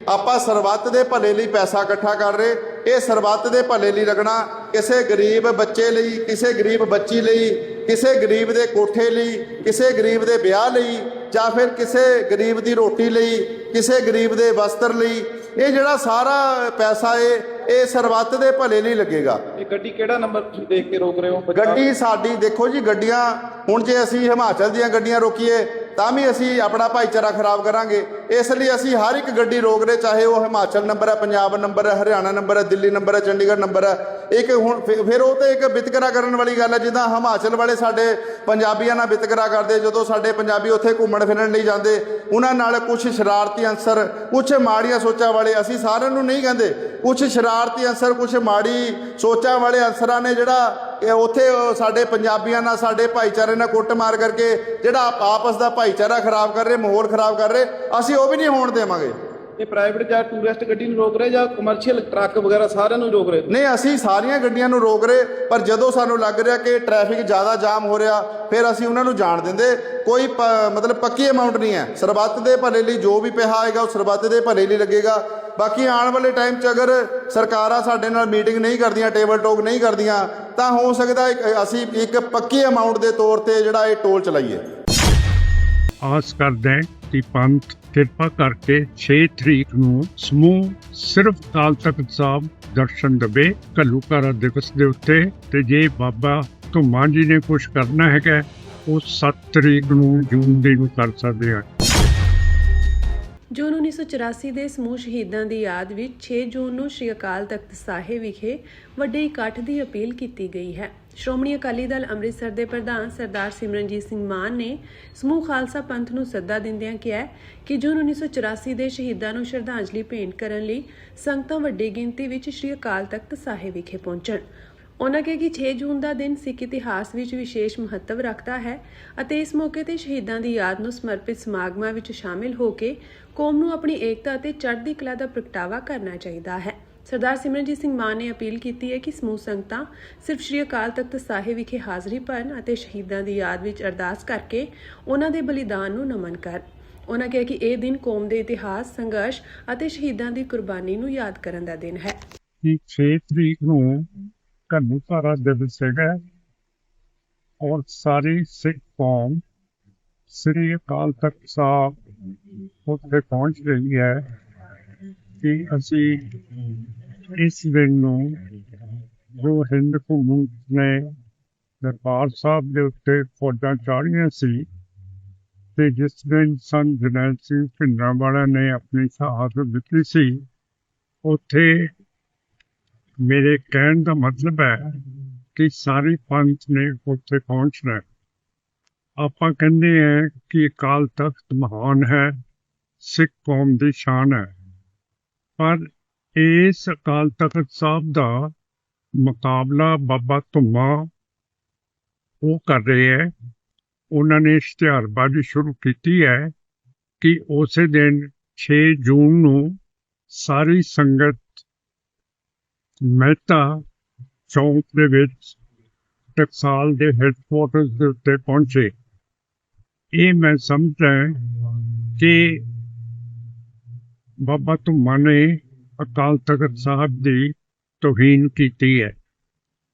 ਆਪਾਂ ਸਰਬੱਤ ਦੇ ਭਲੇ ਲਈ ਪੈਸਾ ਇਕੱਠਾ ਕਰ ਰਹੇ। ਇਹ ਸਰਬੱਤ ਦੇ ਭਲੇ ਲਈ ਲੱਗਣਾ, ਕਿਸੇ ਗਰੀਬ ਬੱਚੇ ਲਈ, ਕਿਸੇ ਗਰੀਬ ਬੱਚੀ ਲਈ, ਕਿਸੇ ਗਰੀਬ ਦੇ ਕੋਠੇ ਲਈ, ਕਿਸੇ ਗਰੀਬ ਦੇ ਵਿਆਹ ਲਈ ਜਾਂ ਫਿਰ ਕਿਸੇ ਗਰੀਬ ਦੀ ਰੋਟੀ ਲਈ, ਕਿਸੇ ਗਰੀਬ ਦੇ ਵਸਤਰ ਲਈ। ਇਹ ਜਿਹੜਾ ਸਾਰਾ ਪੈਸਾ ਇਹ ਸਰਬੱਤ ਦੇ ਭਲੇ ਲਈ ਲੱਗੇਗਾ। ਇਹ ਗੱਡੀ ਕਿਹੜਾ ਨੰਬਰ ਤੁਸੀਂ ਦੇਖ ਕੇ ਰੋਕ ਰਹੇ ਹੋ? ਗੱਡੀ ਸਾਡੀ ਦੇਖੋ ਜੀ, ਗੱਡੀਆਂ ਹੁਣ ਜੇ ਅਸੀਂ ਹਿਮਾਚਲ ਦੀਆਂ ਗੱਡੀਆਂ ਰੋਕੀਏ ਤਾਂ ਵੀ ਅਸੀਂ ਆਪਣਾ ਭਾਈਚਾਰਾ ਖਰਾਬ ਕਰਾਂਗੇ। ਇਸ ਲਈ ਅਸੀਂ ਹਰ ਇੱਕ ਗੱਡੀ ਰੋਕ ਰਹੇ, ਚਾਹੇ ਉਹ ਹਿਮਾਚਲ ਨੰਬਰ ਹੈ, ਪੰਜਾਬ ਨੰਬਰ ਹੈ, ਹਰਿਆਣਾ ਨੰਬਰ ਹੈ, ਦਿੱਲੀ ਨੰਬਰ ਹੈ, ਚੰਡੀਗੜ੍ਹ ਨੰਬਰ ਹੈ। ਇੱਕ ਹੁਣ ਫਿਰ ਉਹ ਤੇ ਇੱਕ ਵਿਤਕਰਾ ਕਰਨ ਵਾਲੀ ਗੱਲ ਹੈ। ਜਿੱਦਾਂ ਹਿਮਾਚਲ ਵਾਲੇ ਸਾਡੇ ਪੰਜਾਬੀਆਂ ਨਾਲ ਵਿਤਕਰਾ ਕਰਦੇ, ਜਦੋਂ ਸਾਡੇ ਪੰਜਾਬੀ ਉੱਥੇ ਘੁੰਮਣ ਫਿਰਨ ਲਈ ਜਾਂਦੇ, ਉਹਨਾਂ ਨਾਲ ਕੁਝ ਸ਼ਰਾਰਤੀ ਅੰਸਰ, ਕੁਝ ਮਾੜੀਆਂ ਸੋਚਾਂ ਵਾਲੇ, ਅਸੀਂ ਸਾਰਿਆਂ ਨੂੰ ਨਹੀਂ ਕਹਿੰਦੇ, ਕੁਝ ਸ਼ਰਾਰਤੀ ਅੰਸਰ, ਕੁਝ ਮਾੜੀ ਸੋਚਾਂ ਵਾਲੇ ਅੰਸਰਾਂ ਨੇ ਜਿਹੜਾ ਇਹ ਉੱਥੇ ਸਾਡੇ ਪੰਜਾਬੀਆਂ ਨਾਲ, ਸਾਡੇ ਭਾਈਚਾਰੇ ਨਾਲ ਕੁੱਟਮਾਰ ਕਰਕੇ ਜਿਹੜਾ ਆਪਸ ਦਾ ਭਾਈਚਾਰਾ ਖਰਾਬ ਕਰ ਰਹੇ, ਮਾਹੌਲ ਖਰਾਬ ਕਰ ਰਹੇ, ਅਸੀਂ ਉਹ ਵੀ ਨਹੀਂ ਹੋਣ ਦੇਵਾਂਗੇ। ਇਹ ਪ੍ਰਾਈਵੇਟ ਜਾਂ ਟੂਰਿਸਟ ਗੱਡੀ ਨੂੰ ਰੋਕ ਰਹੇ ਜਾਂ ਕਮਰਸ਼ੀਅਲ ਟਰੱਕ ਵਗੈਰਾ ਸਾਰਿਆਂ ਨੂੰ ਰੋਕ ਰਹੇ? ਨਹੀਂ, ਅਸੀਂ ਸਾਰੀਆਂ ਗੱਡੀਆਂ ਨੂੰ ਰੋਕ ਰਹੇ, ਪਰ ਜਦੋਂ ਸਾਨੂੰ ਲੱਗ ਰਿਹਾ ਕਿ ਟ੍ਰੈਫਿਕ ਜ਼ਿਆਦਾ ਜਾਮ ਹੋ ਰਿਹਾ ਫਿਰ ਅਸੀਂ ਉਹਨਾਂ ਨੂੰ ਜਾਣ ਦਿੰਦੇ। ਕੋਈ ਮਤਲਬ ਪੱਕੀ ਅਮਾਊਂਟ ਨਹੀਂ ਹੈ। ਸਰਬੱਤ ਦੇ ਭਲੇ ਲਈ ਜੋ ਵੀ ਪੈਸਾ ਆਏਗਾ ਉਹ ਸਰਬੱਤ ਦੇ ਭਲੇ ਲਈ ਲੱਗੇਗਾ। ਬਾਕੀ ਆਉਣ ਵਾਲੇ ਟਾਈਮ 'ਚ ਅਗਰ ਸਰਕਾਰਾਂ ਸਾਡੇ ਨਾਲ ਮੀਟਿੰਗ ਨਹੀਂ ਕਰਦੀਆਂ, ਟੇਬਲ ਟੋਕ ਨਹੀਂ ਕਰਦੀਆਂ, ਤਾਂ ਹੋ ਸਕਦਾ ਅਸੀਂ ਇੱਕ ਪੱਕੀ ਅਮਾਊਂਟ ਦੇ ਤੌਰ ਤੇ ਜਿਹੜਾ ਇਹ ਟੋਲ ਚਲਾਈਏ। ਆਸ ਕਰਦੇ ਹਾਂ ਕਿ ਪੰਥ ਕਿਰਪਾ ਕਰਕੇ 6 ਤਰੀਕ ਨੂੰ ਸਮੂਹ ਸਿਰਫ ਅਕਾਲ ਤਖਤ ਸਾਹਿਬ ਦਰਸ਼ਨ ਦੇਵੇ ਘੱਲੂਘਾਰਾ ਦਿਵਸ ਦੇ ਉੱਤੇ, ਤੇ ਜੇ ਬਾਬਾ ਧੁੰਮਾ ਜੀ ਨੇ ਕੁਝ ਕਰਨਾ ਹੈਗਾ ਉਹ 7 ਤਰੀਕ ਨੂੰ ਜੂਨ ਦੀ ਨੂੰ ਕਰ ਸਕਦੇ ਆ। ਜੂਨ 1984 ਦੇ ਸਮੂਹ ਸ਼ਹੀਦਾਂ ਦੀ ਯਾਦ ਵਿੱਚ 6 ਜੂਨ ਨੂੰ ਸ੍ਰੀ ਅਕਾਲ ਤਖਤ ਸਾਹਿਬ ਵਿਖੇ ਵੱਡੇ ਇਕੱਠ ਦੀ ਅਪੀਲ ਕੀਤੀ ਗਈ ਹੈ। ਸ਼੍ਰੋਮਣੀ ਅਕਾਲੀ ਦਲ ਅੰਮ੍ਰਿਤਸਰ ਦੇ ਪ੍ਰਧਾਨ ਸਰਦਾਰ ਸਿਮਰਨਜੀਤ ਸਿੰਘ ਮਾਨ ਨੇ ਸਮੂਹ ਖਾਲਸਾ ਪੰਥ ਨੂੰ ਸੱਦਾ ਦਿੰਦਿਆਂ ਕਿਹਾ ਕਿ ਜੂਨ 1984 ਦੇ ਸ਼ਹੀਦਾਂ ਨੂੰ ਸ਼ਰਧਾਂਜਲੀ ਭੇਂਟ ਕਰਨ ਲਈ ਸੰਗਤਾਂ ਵੱਡੀ ਗਿਣਤੀ ਵਿੱਚ ਸ੍ਰੀ ਅਕਾਲ ਤਖਤ ਸਾਹਿਬ ਵਿਖੇ ਪਹੁੰਚਣ। ਉਨ੍ਹਾਂ ਕਿਹਾ ਕਿ 6 ਜੂਨ ਦਾ ਦਿਨ ਸਿੱਖ ਇਤਿਹਾਸ ਵਿੱਚ ਵਿਸ਼ੇਸ਼ ਮਹੱਤਵ ਰੱਖਦਾ ਹੈ ਅਤੇ ਇਸ ਮੌਕੇ ਤੇ ਸ਼ਹੀਦਾਂ ਦੀ ਯਾਦ ਨੂੰ ਸਮਰਪਿਤ ਸਮਾਗਮਾਂ ਵਿੱਚ ਸ਼ਾਮਿਲ ਹੋ ਕੇ ਕੌਮ ਨੂੰ ਆਪਣੀ ਏਕਤਾ ਅਤੇ ਚੜ੍ਹਦੀ ਕਲਾ ਦਾ ਪ੍ਰਗਟਾਵਾ ਕਰਨਾ ਚਾਹੀਦਾ ਹੈ। ਸਰਦਾਰ ਸਿਮਰਨਜੀਤ ਸਿੰਘ ਮਾਨ ਨੇ ਅਪੀਲ ਕੀਤੀ ਹੈ ਕਿ ਸਮੂਹ ਸੰਗਤਾਂ ਸਿਰਫ ਸ੍ਰੀ ਅਕਾਲ ਤਖਤ ਸਾਹਿਬ ਵਿਖੇ ਹਾਜ਼ਰੀ ਭਰਨ ਅਤੇ ਸ਼ਹੀਦਾਂ ਦੀ ਯਾਦ ਵਿੱਚ ਅਰਦਾਸ ਕਰਕੇ ਉਹਨਾਂ ਦੇ ਬਲੀਦਾਨ ਨੂੰ ਨਮਨ ਕਰਨ। ਉਨ੍ਹਾਂ ਕਿਹਾ ਕਿ ਇਹ ਦਿਨ ਕੌਮ ਦੇ ਇਤਿਹਾਸ, ਸੰਘਰਸ਼ ਅਤੇ ਸ਼ਹੀਦਾਂ ਦੀ ਕੁਰਬਾਨੀ ਨੂੰ ਯਾਦ ਕਰਨ ਦਾ ਦਿਨ ਹੈ। 6 ਤਰੀਕ ਨੂੰ ਘੱਲੂਘਾਰਾ ਦਿਵਸ ਹੈਗਾ ਔਰ ਸਾਰੀ ਸਿੱਖ ਕੌਮ ਸ੍ਰੀ ਅਕਾਲ ਤਖਤ ਸਾਹਿਬ ਉੱਥੇ ਪਹੁੰਚ ਰਹੀ ਹੈ ਕਿ ਅਸੀਂ ਇਸ ਦਿਨ ਨੂੰ ਜੋ ਹਿੰਦ ਕੌਮ ਨੇ ਦਰਬਾਰ ਸਾਹਿਬ ਦੇ ਉੱਤੇ ਫੌਜਾਂ ਚਾੜ੍ਹੀਆਂ ਸੀ ਤੇ ਜਿਸ ਦਿਨ ਸੰਤ ਜਰਨੈਲ ਸਿੰਘ ਭਿੰਡਰਾਂਵਾਲਾ ਨੇ ਆਪਣੀ ਸ਼ਹਾਦਤ ਦਿੱਤੀ ਸੀ, ਉੱਥੇ ਮੇਰੇ ਕਹਿਣ ਦਾ ਮਤਲਬ ਹੈ ਕਿ ਸਾਰੇ ਪੰਥ ਨੇ ਉੱਥੇ ਪਹੁੰਚਣਾ। ਆਪਾਂ ਕਹਿੰਦੇ ਹਾਂ ਕਿ ਅਕਾਲ ਤਖਤ ਮਹਾਨ ਹੈ, ਸਿੱਖ ਕੌਮ ਦੀ ਸ਼ਾਨ ਹੈ, ਪਰ ਇਸ ਅਕਾਲ ਤਖਤ ਸਾਹਿਬ ਦਾ ਮੁਕਾਬਲਾ ਬਾਬਾ ਧੁੰਮਾ ਉਹ ਕਰ ਰਹੇ ਹੈ। ਉਹਨਾਂ ਨੇ ਇਸ਼ਤਿਹਾਰਬਾਜ਼ੀ ਸ਼ੁਰੂ ਕੀਤੀ ਹੈ ਕਿ ਉਸੇ ਦਿਨ 6 ਜੂਨ ਨੂੰ ਸਾਰੀ ਸੰਗਤ ਮਹਿਤਾ ਚੌਂਕ ਦੇ ਵਿੱਚ ਟਕਸਾਲ ਦੇ ਹੈੱਡਕੁਆਰਟਰਸ ਦੇ ਉੱਤੇ ਪਹੁੰਚੇ। ਇਹ ਮੈਂ ਸਮਝਦਾ ਕਿ ਬਾਬਾ ਧੁੰਮਾ ਨੇ ਅਕਾਲ ਤਖਤ ਸਾਹਿਬ ਦੀ ਤੋਹੀਨ ਕੀਤੀ ਹੈ।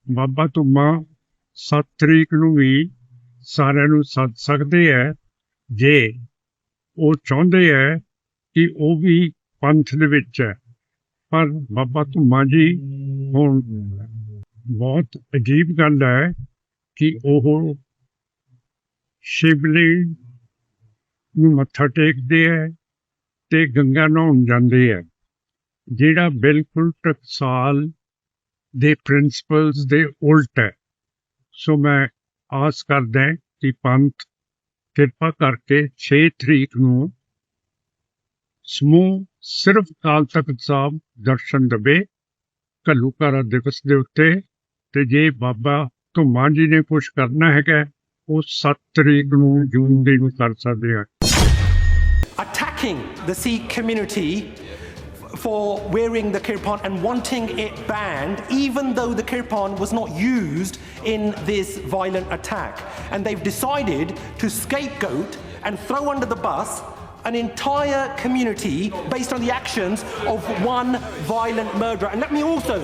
ਬਾਬਾ ਧੁੰਮਾ 7 ਤਰੀਕ ਨੂੰ ਵੀ ਸਾਰਿਆਂ ਨੂੰ ਸੱਦ ਸਕਦੇ ਹੈ ਜੇ ਉਹ ਚਾਹੁੰਦੇ ਹੈ ਕਿ ਉਹ ਵੀ ਪੰਥ ਦੇ ਵਿੱਚ ਹੈ। ਪਰ ਬਾਬਾ ਧੁੰਮਾ ਜੀ ਹੁਣ ਬਹੁਤ ਅਜੀਬ ਗੱਲ ਹੈ ਕਿ ਉਹ ਸ਼ਿਵਲਿੰਗ ਨੂੰ ਮੱਥਾ ਟੇਕਦੇ ਹੈ ਤੇ ਗੰਗਾ ਨਹਾਉਣ ਜਾਂਦੇ ਹੈ, ਜਿਹੜਾ ਬਿਲਕੁਲ ਟਕਸਾਲ ਦੇ ਪ੍ਰਿੰਸੀਪਲਸ ਦੇ ਉਲਟ ਹੈ। ਸੋ ਮੈਂ ਆਸ ਕਰਦਾ ਕਿ ਪੰਥ ਕਿਰਪਾ ਕਰਕੇ 6 ਤਰੀਕ ਨੂੰ ਸਮੂਹ ਸਿਰਫ ਅਕਾਲ ਤਖਤ ਸਾਹਿਬ ਦਰਸ਼ਨ ਦੇਵੇ ਘੱਲੂਘਾਰਾ ਦਿਵਸ ਦੇ ਉੱਤੇ, ਤੇ ਜੇ ਬਾਬਾ ਧੁੰਮਾ ਜੀ ਨੇ ਕੁਝ ਕਰਨਾ ਹੈਗਾ ਉਹ 7 ਤਰੀਕ ਨੂੰ ਜੂਨ ਦੀ ਨੂੰ ਕਰ ਸਕਦੇ ਆ। Attacking the Sikh community for wearing the kirpan and wanting it banned, even though the kirpan was not used in this violent attack. And they've decided to scapegoat and throw under the bus an entire community based on the actions of one violent murderer. And let me also...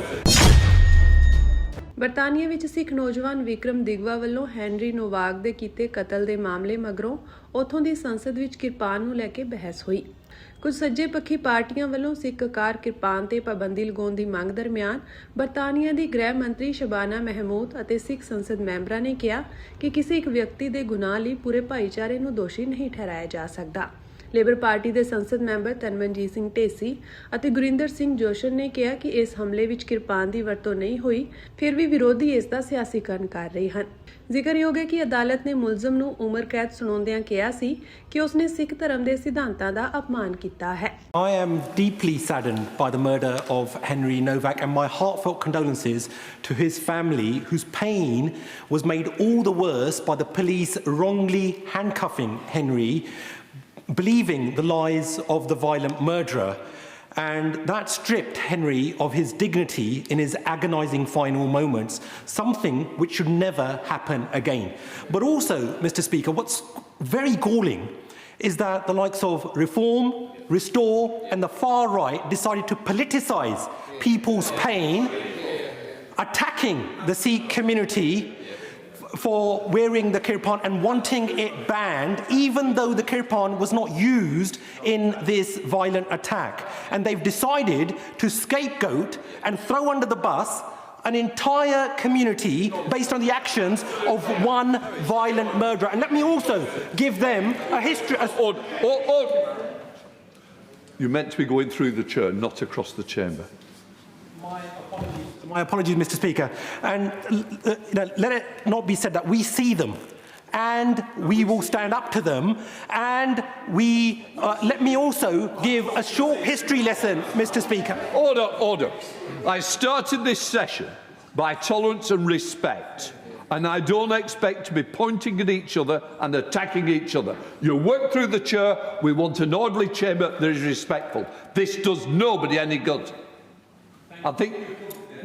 ਬਰਤਾਨੀਆ ਵਿੱਚ ਸਿੱਖ ਨੌਜਵਾਨ ਵਿਕਰਮ ਦਿਗਵਾ ਵੱਲੋਂ Henry ਨੋਵਾਕ ਦੇ ਕੀਤੇ ਕਤਲ ਦੇ ਮਾਮਲੇ ਮਗਰੋਂ ਉੱਥੋਂ ਦੀ ਸੰਸਦ ਵਿੱਚ ਕਿਰਪਾਨ ਨੂੰ ਲੈ ਕੇ ਬਹਿਸ ਹੋਈ। ਕੁਝ ਸੱਜੇ ਪੱਖੀ ਪਾਰਟੀਆਂ ਵੱਲੋਂ ਸਿੱਖ ਕਾਰ ਕਿਰਪਾਨ ਤੇ ਪਾਬੰਦੀ ਲਗਾਉਣ ਦੀ ਮੰਗ ਦਰਮਿਆਨ ਬਰਤਾਨੀਆ ਦੀ ਗ੍ਰਹਿ ਮੰਤਰੀ ਸ਼ਬਾਨਾ ਮਹਿਮੂਦ ਅਤੇ ਸਿੱਖ ਸੰਸਦ ਮੈਂਬਰਾਂ ਨੇ ਕਿਹਾ ਕਿ ਕਿਸੇ ਇੱਕ ਵਿਅਕਤੀ ਦੇ ਗੁਨਾਹ ਲਈ ਪੂਰੇ ਭਾਈਚਾਰੇ ਨੂੰ ਦੋਸ਼ੀ ਨਹੀਂ ਠਹਿਰਾਇਆ ਜਾ ਸਕਦਾ। ਲੇਬਰ ਪਾਰਟੀ ਦੇ ਸੰਸਦ ਮੈਂਬਰ ਤਨਮਨਜੀਤ ਸਿੰਘ ਢੇਸੀ ਅਤੇ ਗੁਰਿੰਦਰ ਸਿੰਘ ਜੋਸ਼ਰ ਨੇ ਕਿਹਾ ਕਿ ਇਸ ਹਮਲੇ ਵਿੱਚ ਕਿਰਪਾਨ ਦੀ ਵਰਤੋਂ ਨਹੀਂ ਹੋਈ, ਫਿਰ ਵੀ ਵਿਰੋਧੀ ਇਸ ਦਾ ਸਿਆਸੀਕਰਨ ਕਰ ਰਹੇ ਹਨ। ਜ਼ਿਕਰਯੋਗ ਹੈ ਕਿ ਅਦਾਲਤ ਨੇ ਮੁਲਜ਼ਮ ਨੂੰ ਉਮਰ ਕੈਦ ਸੁਣਾਉਂਦਿਆਂ ਕਿਹਾ ਸੀ ਕਿ ਉਸਨੇ ਸਿੱਖ ਧਰਮ ਦੇ ਸਿਧਾਂਤਾਂ ਦਾ ਅਪਮਾਨ ਕੀਤਾ ਹੈ। I am deeply saddened by the murder of Henry Novak and my heartfelt condolences to his family, whose pain was made all the worse by the police wrongly handcuffing Henry, believing the lies of the violent murderer. And that stripped Henry of his dignity in his agonising final moments, something which should never happen again. But also, Mr. Speaker, what's very galling is that the likes of Reform, Restore and the far right decided to politicise people's pain, attacking the Sikh community for wearing the kirpan and wanting it banned, even though the kirpan was not used in this violent attack. And they've decided to scapegoat and throw under the bus an entire community based on the actions of one violent murderer. And let me also give them a history. You're meant to be going through the chair, not across the chamber. My apologies, Mr. Speaker. And let it not be said that we see them and we will stand up to them. And let me also give a short history lesson, Mr. Speaker. Order, order. I started this session by tolerance and respect. And I don't expect to be pointing at each other and attacking each other. You work through the chair. We want an orderly chamber that is respectful. This does nobody any good. I think...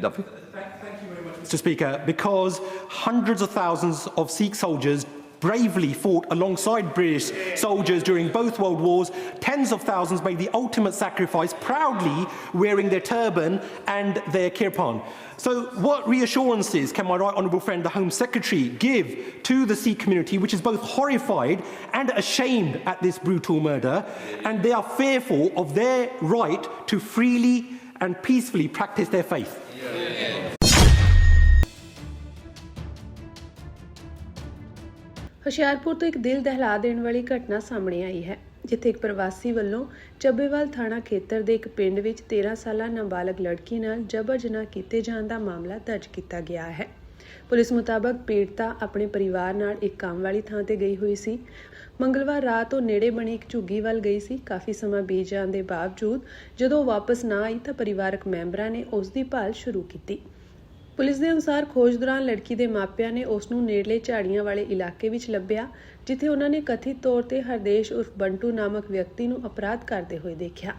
Nothing. Thank you very much, Mr. Speaker, because hundreds of thousands of Sikh soldiers bravely fought alongside British soldiers during both World Wars. Tens of thousands made the ultimate sacrifice, proudly wearing their turban and their kirpan. So what reassurances can my right honourable friend, the Home Secretary, give to the Sikh community, which is both horrified and ashamed at this brutal murder, and they are fearful of their right to freely and peacefully practice their faith? Hoshiarpur ਤੋਂ ਇੱਕ ਦਿਲ ਦਹਿਲਾ ਦੇਣ ਵਾਲੀ ਘਟਨਾ ਸਾਹਮਣੇ ਆਈ ਹੈ, ਜਿੱਥੇ ਇੱਕ ਪ੍ਰਵਾਸੀ ਵੱਲੋਂ ਚੱਬੇਵਾਲ ਥਾਣਾ ਖੇਤਰ ਦੇ ਇੱਕ ਪਿੰਡ ਵਿੱਚ 13 ਸਾਲਾ ਨਾਬਾਲਗ ਲੜਕੀ ਨਾਲ ਜਬਰ ਜਨਾਹ ਕੀਤੇ ਜਾਣ ਦਾ ਮਾਮਲਾ ਦਰਜ ਕੀਤਾ ਗਿਆ ਹੈ। ਪੁਲਿਸ ਮੁਤਾਬਕ ਪੀੜਤਾ ਆਪਣੇ ਪਰਿਵਾਰ ਨਾਲ ਇੱਕ ਕੰਮ ਵਾਲੀ ਥਾਂ ਤੇ ਗਈ ਹੋਈ ਸੀ। ਮੰਗਲਵਾਰ ਰਾਤ ਉਹ ਨੇੜੇ ਬਣੀ ਇੱਕ ਝੁੱਗੀ ਵੱਲ ਗਈ ਸੀ। ਕਾਫੀ ਸਮਾਂ ਬੀਤ ਜਾਣ ਦੇ ਬਾਵਜੂਦ ਜਦੋਂ ਉਹ ਵਾਪਸ ਨਾ ਆਈ ਤਾਂ ਪਰਿਵਾਰਕ ਮੈਂਬਰਾਂ ਨੇ ਉਸ ਦੀ ਭਾਲ ਸ਼ੁਰੂ ਕੀਤੀ। ਪੁਲਿਸ ਦੇ ਅਨੁਸਾਰ ਖੋਜ ਦੌਰਾਨ ਲੜਕੀ ਦੇ ਮਾਪਿਆਂ ਨੇ ਉਸ ਨੂੰ ਨੇੜਲੇ ਝਾੜੀਆਂ ਵਾਲੇ ਇਲਾਕੇ ਵਿੱਚ ਲੱਭਿਆ, ਜਿੱਥੇ ਉਹਨਾਂ ਨੇ ਕਥਿਤ ਤੌਰ ਤੇ ਹਰਦੇਸ਼ ਉਰਫ ਬੰਟੂ ਨਾਮਕ ਵਿਅਕਤੀ ਨੂੰ ਅਪਰਾਧ ਕਰਦੇ ਹੋਏ ਦੇਖਿਆ।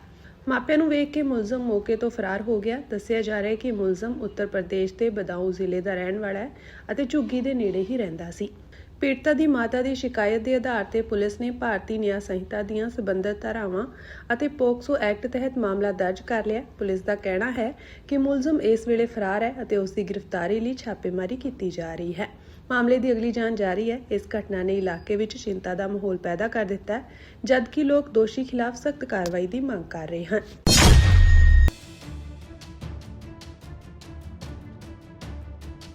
ਮਾਪਿਆਂ ਨੂੰ ਵੇਖ ਕੇ ਮੁਲਜ਼ਮ ਮੌਕੇ ਤੋਂ ਫਰਾਰ ਹੋ ਗਿਆ। ਦੱਸਿਆ ਜਾ ਰਿਹਾ ਹੈ ਕਿ ਮੁਲਜ਼ਮ ਉੱਤਰ ਪ੍ਰਦੇਸ਼ ਦੇ ਬਦਾਊਂ ਜ਼ਿਲ੍ਹੇ ਦਾ ਰਹਿਣ ਵਾਲਾ ਹੈ ਅਤੇ ਝੁੱਗੀ ਦੇ ਨੇੜੇ ਹੀ ਰਹਿੰਦਾ ਸੀ। ਪੀੜਤਾ ਦੀ ਮਾਤਾ ਦੀ ਸ਼ਿਕਾਇਤ ਦੇ ਆਧਾਰ ਤੇ ਪੁਲਿਸ ਨੇ ਭਾਰਤੀ ਨਿਆਂ ਸੰਹਿਤਾ ਦੀਆਂ ਸਬੰਧਤ ਧਾਰਾਵਾਂ ਅਤੇ ਪੋਕਸੋ ਐਕਟ ਤਹਿਤ ਮਾਮਲਾ ਦਰਜ ਕਰ ਲਿਆ। ਪੁਲਿਸ ਦਾ ਕਹਿਣਾ ਹੈ ਕਿ ਮੁਲਜ਼ਮ ਇਸ ਵੇਲੇ ਫਰਾਰ ਹੈ ਅਤੇ ਉਸ ਦੀ ਗ੍ਰਿਫਤਾਰੀ ਲਈ ਛਾਪੇਮਾਰੀ ਕੀਤੀ ਜਾ ਰਹੀ ਹੈ। ਮਾਮਲੇ ਦੀ ਅਗਲੀ ਜਾਂਚ ਜਾਰੀ ਹੈ। ਇਸ ਘਟਨਾ ਨੇ ਇਲਾਕੇ ਵਿੱਚ ਚਿੰਤਾ ਦਾ ਮਾਹੌਲ ਪੈਦਾ ਕਰ ਦਿੱਤਾ ਹੈ, ਜਦਕਿ ਲੋਕ ਦੋਸ਼ੀ ਖਿਲਾਫ ਸਖਤ ਕਾਰਵਾਈ ਦੀ ਮੰਗ ਕਰ ਰਹੇ ਹਨ।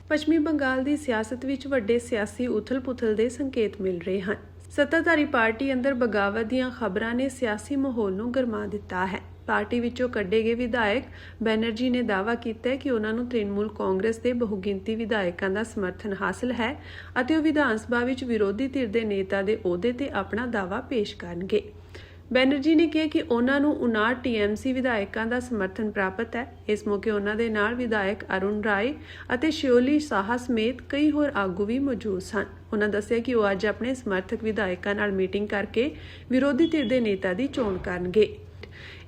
ਪੱਛਮੀ ਬੰਗਾਲ ਦੀ ਸਿਆਸਤ ਵਿੱਚ ਵੱਡੇ ਸਿਆਸੀ ਉਥਲ-ਪੁਥਲ ਦੇ ਸੰਕੇਤ ਮਿਲ ਰਹੇ ਹਨ। ਸੱਤਾਧਾਰੀ ਪਾਰਟੀ ਅੰਦਰ ਬਗਾਵਤ ਦੀਆਂ ਖਬਰਾਂ ਨੇ ਸਿਆਸੀ ਮਾਹੌਲ ਨੂੰ ਗਰਮਾ ਦਿੱਤਾ ਹੈ। ਪਾਰਟੀ ਵਿੱਚੋਂ ਕੱਢੇ ਗਏ ਵਿਧਾਇਕ ਬੈਨਰਜੀ ਨੇ ਦਾਅਵਾ ਕੀਤਾ ਹੈ ਕਿ ਉਹਨਾਂ ਨੂੰ ਤ੍ਰਿਣਮੂਲ ਕਾਂਗਰਸ ਦੇ ਬਹੁਗਿਣਤੀ ਵਿਧਾਇਕਾਂ ਦਾ ਸਮਰਥਨ ਹਾਸਲ ਹੈ ਅਤੇ ਉਹ ਵਿਧਾਨ ਸਭਾ ਵਿੱਚ ਵਿਰੋਧੀ ਧਿਰ ਦੇ ਨੇਤਾ ਦੇ ਅਹੁਦੇ ਤੇ ਆਪਣਾ ਦਾਅਵਾ ਪੇਸ਼ ਕਰਨਗੇ। ਬੈਨਰਜੀ ਨੇ ਕਿਹਾ ਕਿ ਉਹਨਾਂ ਨੂੰ 59 TMC ਵਿਧਾਇਕਾਂ ਦਾ ਸਮਰਥਨ ਪ੍ਰਾਪਤ ਹੈ। ਇਸ ਮੌਕੇ ਉਹਨਾਂ ਦੇ ਨਾਲ ਵਿਧਾਇਕ ਅਰੁਣ ਰਾਏ ਅਤੇ ਸ਼ਿਓਲੀ ਸਾਹਾ ਸਮੇਤ ਕਈ ਹੋਰ ਆਗੂ ਵੀ ਮੌਜੂਦ ਸਨ। ਉਹਨਾਂ ਦੱਸਿਆ ਕਿ ਉਹ ਅੱਜ ਆਪਣੇ ਸਮਰਥਕ ਵਿਧਾਇਕਾਂ ਨਾਲ ਮੀਟਿੰਗ ਕਰਕੇ ਵਿਰੋਧੀ ਧਿਰ ਦੇ ਨੇਤਾ ਦੀ ਚੋਣ ਕਰਨਗੇ।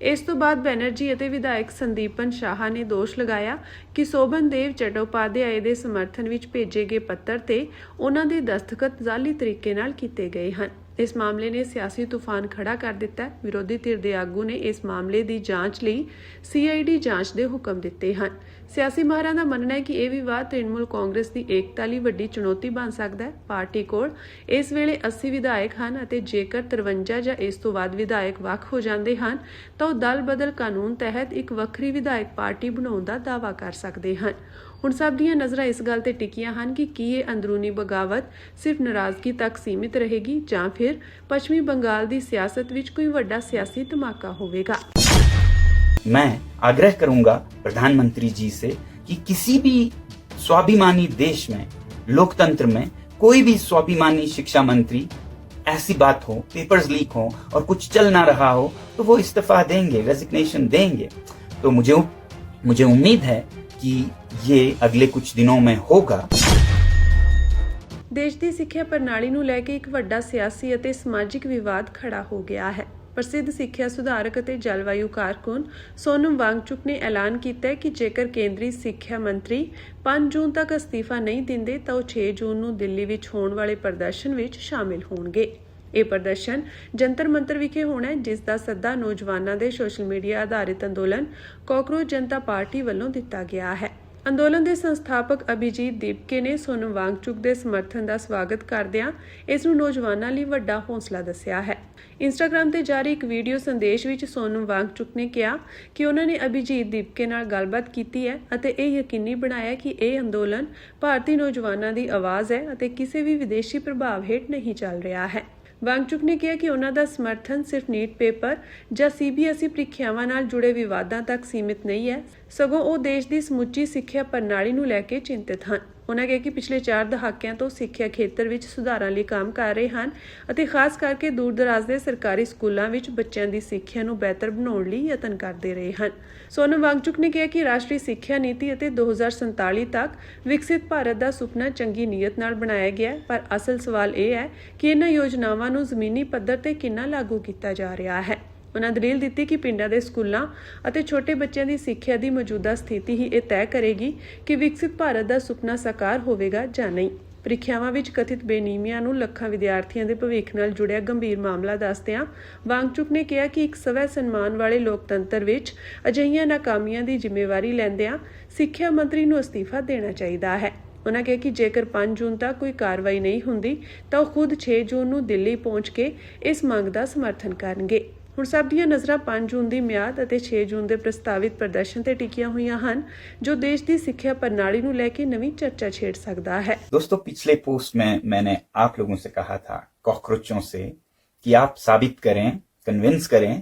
ਇਸ ਤੋਂ ਬਾਅਦ ਬੈਨਰਜੀ ਅਤੇ ਵਿਧਾਇਕ ਸੰਦੀਪਨ ਸ਼ਾਹਾ ਨੇ ਦੋਸ਼ ਲਗਾਇਆ ਕਿ ਸੋਭਨਦੇਵ ਚਟੋਪਾਧਿਆਏ ਦੇ ਸਮਰਥਨ ਵਿੱਚ ਭੇਜੇ ਗਏ ਪੱਤਰ ਤੇ ਉਹਨਾਂ ਦੇ ਦਸਤਖਤ ਜ਼ਾਲੀ ਤਰੀਕੇ ਨਾਲ ਕੀਤੇ ਗਏ ਹਨ। ਇਸ ਮਾਮਲੇ ਨੇ ਸਿਆਸੀ ਤੂਫਾਨ ਖੜਾ ਕਰ ਦਿੱਤਾ ਹੈ। ਵਿਰੋਧੀ ਧਿਰ ਦੇ ਆਗੂ ਨੇ ਇਸ ਮਾਮਲੇ ਦੀ ਜਾਂਚ ਲਈ CID ਜਾਂਚ ਦੇ ਹੁਕਮ ਦਿੱਤੇ ਹਨ। ਸਿਆਸੀ ਮਾਹਰਾਂ ਦਾ ਮੰਨਣਾ ਹੈ ਕਿ ਇਹ ਵਿਵਾਦ ਤ੍ਰਿਣਮੂਲ ਕਾਂਗਰਸ ਦੀ ਏਕਤਾ ਲਈ ਵੱਡੀ ਚੁਣੌਤੀ ਬਣ ਸਕਦਾ ਹੈ। ਪਾਰਟੀ ਕੋਲ ਇਸ ਵੇਲੇ 80 ਵਿਧਾਇਕ ਹਨ ਅਤੇ ਜੇਕਰ 53 ਜਾਂ ਇਸ ਤੋਂ ਵੱਧ ਵਿਧਾਇਕ ਵੱਖ ਹੋ ਜਾਂਦੇ ਹਨ ਤਾਂ ਉਹ ਦਲ ਬਦਲ ਕਾਨੂੰਨ ਤਹਿਤ ਇੱਕ ਵੱਖਰੀ ਵਿਧਾਇਕ ਪਾਰਟੀ ਬਣਾਉਣ ਦਾ ਦਾਅਵਾ ਕਰ ਸਕਦੇ ਹਨ। ਹੁਣ ਸਭ ਦੀਆਂ ਨਜ਼ਰਾਂ ਇਸ ਗੱਲ ਤੇ ਟਿਕੀਆਂ ਹਨ ਕਿ ਕੀ ਇਹ ਅੰਦਰੂਨੀ ਬਗਾਵਤ ਸਿਰਫ ਨਾਰਾਜ਼ਗੀ ਤੱਕ ਸੀਮਿਤ ਰਹੇਗੀ ਜਾਂ ਫਿਰ ਪੱਛਮੀ ਬੰਗਾਲ ਦੀ ਸਿਆਸਤ ਵਿੱਚ ਕੋਈ ਵੱਡਾ ਸਿਆਸੀ ਧਮਾਕਾ ਹੋਵੇਗਾ। मैं आग्रह करूंगा प्रधानमंत्री जी से कि किसी भी स्वाभिमानी देश में, लोकतंत्र में, कोई भी स्वाभिमानी शिक्षा मंत्री ऐसी बात हो, पेपर्स लीक हो और कुछ चल ना रहा हो तो वो इस्तीफा देंगे, रेजिग्नेशन देंगे। तो मुझे उम्मीद है कि ये अगले कुछ दिनों में होगा। ਦੇਸ਼ ਦੀ ਸਿੱਖਿਆ ਪ੍ਰਣਾਲੀ ਨੂੰ ਲੈ ਕੇ ਇੱਕ ਵੱਡਾ ਸਿਆਸੀ ਅਤੇ ਸਮਾਜਿਕ ਵਿਵਾਦ ਖੜਾ ਹੋ ਗਿਆ ਹੈ। ਪ੍ਰਸਿੱਧ ਸਿੱਖਿਆ ਸੁਧਾਰਕ ਅਤੇ ਜਲਵਾਯੂ ਕਾਰਕੁਨ ਸੋਨਮ ਵਾਂਗਚੁਕ ਨੇ ਐਲਾਨ ਕੀਤਾ ਹੈ ਕਿ ਜੇਕਰ ਕੇਂਦਰੀ ਸਿੱਖਿਆ ਮੰਤਰੀ 5 ਜੂਨ ਤੱਕ ਅਸਤੀਫਾ ਨਹੀਂ ਦਿੰਦੇ ਤਾਂ ਉਹ 6 ਜੂਨ ਨੂੰ ਦਿੱਲੀ ਵਿੱਚ ਹੋਣ ਵਾਲੇ ਪ੍ਰਦਰਸ਼ਨ ਵਿੱਚ ਸ਼ਾਮਿਲ ਹੋਣਗੇ। ਇਹ ਪ੍ਰਦਰਸ਼ਨ ਜੰਤਰ ਮੰਤਰ ਵਿਖੇ ਹੋਣਾ ਹੈ, ਜਿਸ ਦਾ ਸੱਦਾ ਨੌਜਵਾਨਾਂ ਦੇ ਸੋਸ਼ਲ ਮੀਡੀਆ ਆਧਾਰਿਤ ਅੰਦੋਲਨ ਕਾਕਰੋਚ ਜਨਤਾ ਪਾਰਟੀ ਵੱਲੋਂ ਦਿੱਤਾ ਗਿਆ ਹੈ। ਅੰਦੋਲਨ ਦੇ ਸੰਸਥਾਪਕ ਅਭਿਜੀਤ ਦੀਪਕੇ ਨੇ ਸੋਨਮ ਵਾਂਗਚੁਕ ਦੇ ਸਮਰਥਨ ਦਾ ਸਵਾਗਤ ਕਰਦਿਆਂ ਇਸ ਨੂੰ ਨੌਜਵਾਨਾਂ ਲਈ ਵੱਡਾ ਹੌਸਲਾ ਦੱਸਿਆ ਹੈ। ਇੰਸਟਾਗ੍ਰਾਮ ਤੇ ਜਾਰੀ ਇੱਕ ਵੀਡੀਓ ਸੰਦੇਸ਼ ਵਿੱਚ ਸੋਨਮ ਵਾਂਗਚੁਕ ਨੇ ਕਿਹਾ ਕਿ ਉਹਨਾਂ ਨੇ ਅਭਿਜੀਤ ਦੀਪਕੇ ਨਾਲ ਗੱਲਬਾਤ ਕੀਤੀ ਹੈ ਅਤੇ ਇਹ ਯਕੀਨੀ ਬਣਾਇਆ ਕਿ ਇਹ ਅੰਦੋਲਨ ਭਾਰਤੀ ਨੌਜਵਾਨਾਂ ਦੀ ਆਵਾਜ਼ ਹੈ ਅਤੇ ਕਿਸੇ ਵੀ ਵਿਦੇਸ਼ੀ ਪ੍ਰਭਾਵ ਹੇਠ ਨਹੀਂ ਚੱਲ ਰਿਹਾ ਹੈ। ਵਾਂਗਚੁਕ ਨੇ ਕਿਹਾ ਕਿ ਉਹਨਾਂ ਦਾ ਸਮਰਥਨ ਸਿਰਫ ਨੀਟ ਪੇਪਰ ਜਾਂ CBSE ਪ੍ਰੀਖਿਆਵਾਂ ਨਾਲ ਜੁੜੇ ਵਿਵਾਦਾਂ ਤੱਕ ਸੀਮਿਤ ਨਹੀਂ ਹੈ, ਸਗੋਂ ਉਹ ਦੇਸ਼ ਦੀ ਸਮੁੱਚੀ ਸਿੱਖਿਆ ਪ੍ਰਣਾਲੀ ਨੂੰ ਲੈ ਕੇ ਚਿੰਤਤ ਹਨ। ਉਹਨਾਂ ਕਿਹਾ ਕਿ ਪਿਛਲੇ 4 ਦਹਾਕਿਆਂ ਤੋਂ ਸਿੱਖਿਆ ਖੇਤਰ ਵਿੱਚ ਸੁਧਾਰਾਂ ਲਈ ਕੰਮ ਕਰ ਰਹੇ ਹਨ ਅਤੇ ਖਾਸ ਕਰਕੇ ਦੂਰ-ਦਰਾਜ਼ ਦੇ ਸਰਕਾਰੀ ਸਕੂਲਾਂ ਵਿੱਚ ਬੱਚਿਆਂ ਦੀ ਸਿੱਖਿਆ ਨੂੰ ਬਿਹਤਰ ਬਣਾਉਣ ਲਈ ਯਤਨ ਕਰਦੇ ਰਹੇ ਹਨ। ਸੋਨਮ ਵਾਂਗਚੁਕ ਨੇ ਕਿਹਾ ਕਿ ਰਾਸ਼ਟਰੀ ਸਿੱਖਿਆ ਨੀਤੀ ਅਤੇ 2047 ਤੱਕ ਵਿਕਸਿਤ ਭਾਰਤ ਦਾ ਸੁਪਨਾ ਚੰਗੀ ਨੀਅਤ ਨਾਲ ਬਣਾਇਆ ਗਿਆ ਹੈ, ਪਰ ਅਸਲ ਸਵਾਲ ਇਹ ਹੈ ਕਿ ਇਹਨਾਂ ਯੋਜਨਾਵਾਂ ਨੂੰ ਜ਼ਮੀਨੀ ਪੱਧਰ ਤੇ ਕਿੰਨਾ ਲਾਗੂ ਕੀਤਾ ਜਾ ਰਿਹਾ ਹੈ। ਉਹਨਾਂ ਦਲੀਲ ਦਿੱਤੀ ਕਿ ਪਿੰਡਾਂ ਦੇ ਸਕੂਲਾਂ ਅਤੇ ਛੋਟੇ ਬੱਚਿਆਂ ਦੀ ਸਿੱਖਿਆ ਦੀ ਮੌਜੂਦਾ ਸਥਿਤੀ ਹੀ ਇਹ ਤੈਅ ਕਰੇਗੀ ਕਿ ਵਿਕਸਿਤ ਭਾਰਤ ਦਾ ਸੁਪਨਾ ਸਾਕਾਰ ਹੋਵੇਗਾ ਜਾਂ ਨਹੀਂ। ਪ੍ਰੀਖਿਆਵਾਂ ਵਿੱਚ ਕਥਿਤ ਬੇਨੀਮੀਆਂ ਨੂੰ ਲੱਖਾਂ ਵਿਦਿਆਰਥੀਆਂ ਦੇ ਭਵਿੱਖ ਨਾਲ ਜੁੜਿਆ ਗੰਭੀਰ ਮਾਮਲਾ ਦੱਸਦਿਆਂ ਵਾਂਗਚੁਕ ਨੇ ਕਿਹਾ ਕਿ ਇੱਕ ਸਵੈ ਸਨਮਾਨ ਵਾਲੇ ਲੋਕਤੰਤਰ ਵਿੱਚ ਅਜਿਹੀਆਂ ਨਾਕਾਮੀਆਂ ਦੀ ਜ਼ਿੰਮੇਵਾਰੀ ਲੈਂਦਿਆਂ ਸਿੱਖਿਆ ਮੰਤਰੀ ਨੂੰ ਅਸਤੀਫਾ ਦੇਣਾ ਚਾਹੀਦਾ ਹੈ। ਉਹਨਾਂ ਕਿਹਾ ਕਿ ਜੇਕਰ 5 ਜੂਨ ਤੱਕ ਕੋਈ ਕਾਰਵਾਈ ਨਹੀਂ ਹੁੰਦੀ ਤਾਂ ਉਹ ਖੁਦ 6 ਜੂਨ ਨੂੰ ਦਿੱਲੀ ਪਹੁੰਚ ਕੇ ਇਸ ਮੰਗ ਦਾ ਸਮਰਥਨ ਕਰਨਗੇ। ਹੁਣ ਸਭ ਦੀਆਂ ਨਜ਼ਰਾਂ 5 ਜੂਨ ਦੀ ਮਿਆਦ ਅਤੇ 6 ਜੂਨ ਦੇ ਪ੍ਰਸਤਾਵਿਤ ਪ੍ਰਦਰਸ਼ਨ ਤੇ ਟਿਕੀਆਂ ਹੋਈਆਂ ਹਨ, ਜੋ ਦੇਸ਼ ਦੀ ਸਿੱਖਿਆ ਪ੍ਰਣਾਲੀ ਨੂੰ ਲੈ ਕੇ नवी चर्चा छेड़ सकता है। दोस्तों, पिछले पोस्ट में मैंने आप लोगों से कहा था, कॉकरोचों से, कि आप साबित करें, कन्विंस करें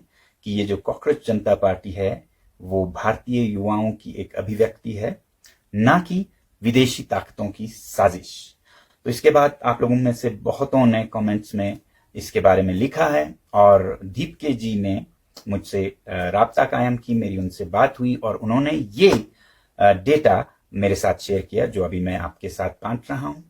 कि ये जो कॉकरोच जनता पार्टी है वो भारतीय युवाओं की एक अभिव्यक्ति है, ना कि विदेशी ताकतों की साजिश। तो इसके बाद आप लोगों में से बहुतों ने कमेंट्स में इसके बारे में लिखा है और दीपके जी ने मुझसे राब्ता कायम की, मेरी उनसे बात हुई और उन्होंने ये डेटा मेरे साथ शेयर किया जो अभी मैं आपके साथ बांट रहा हूं।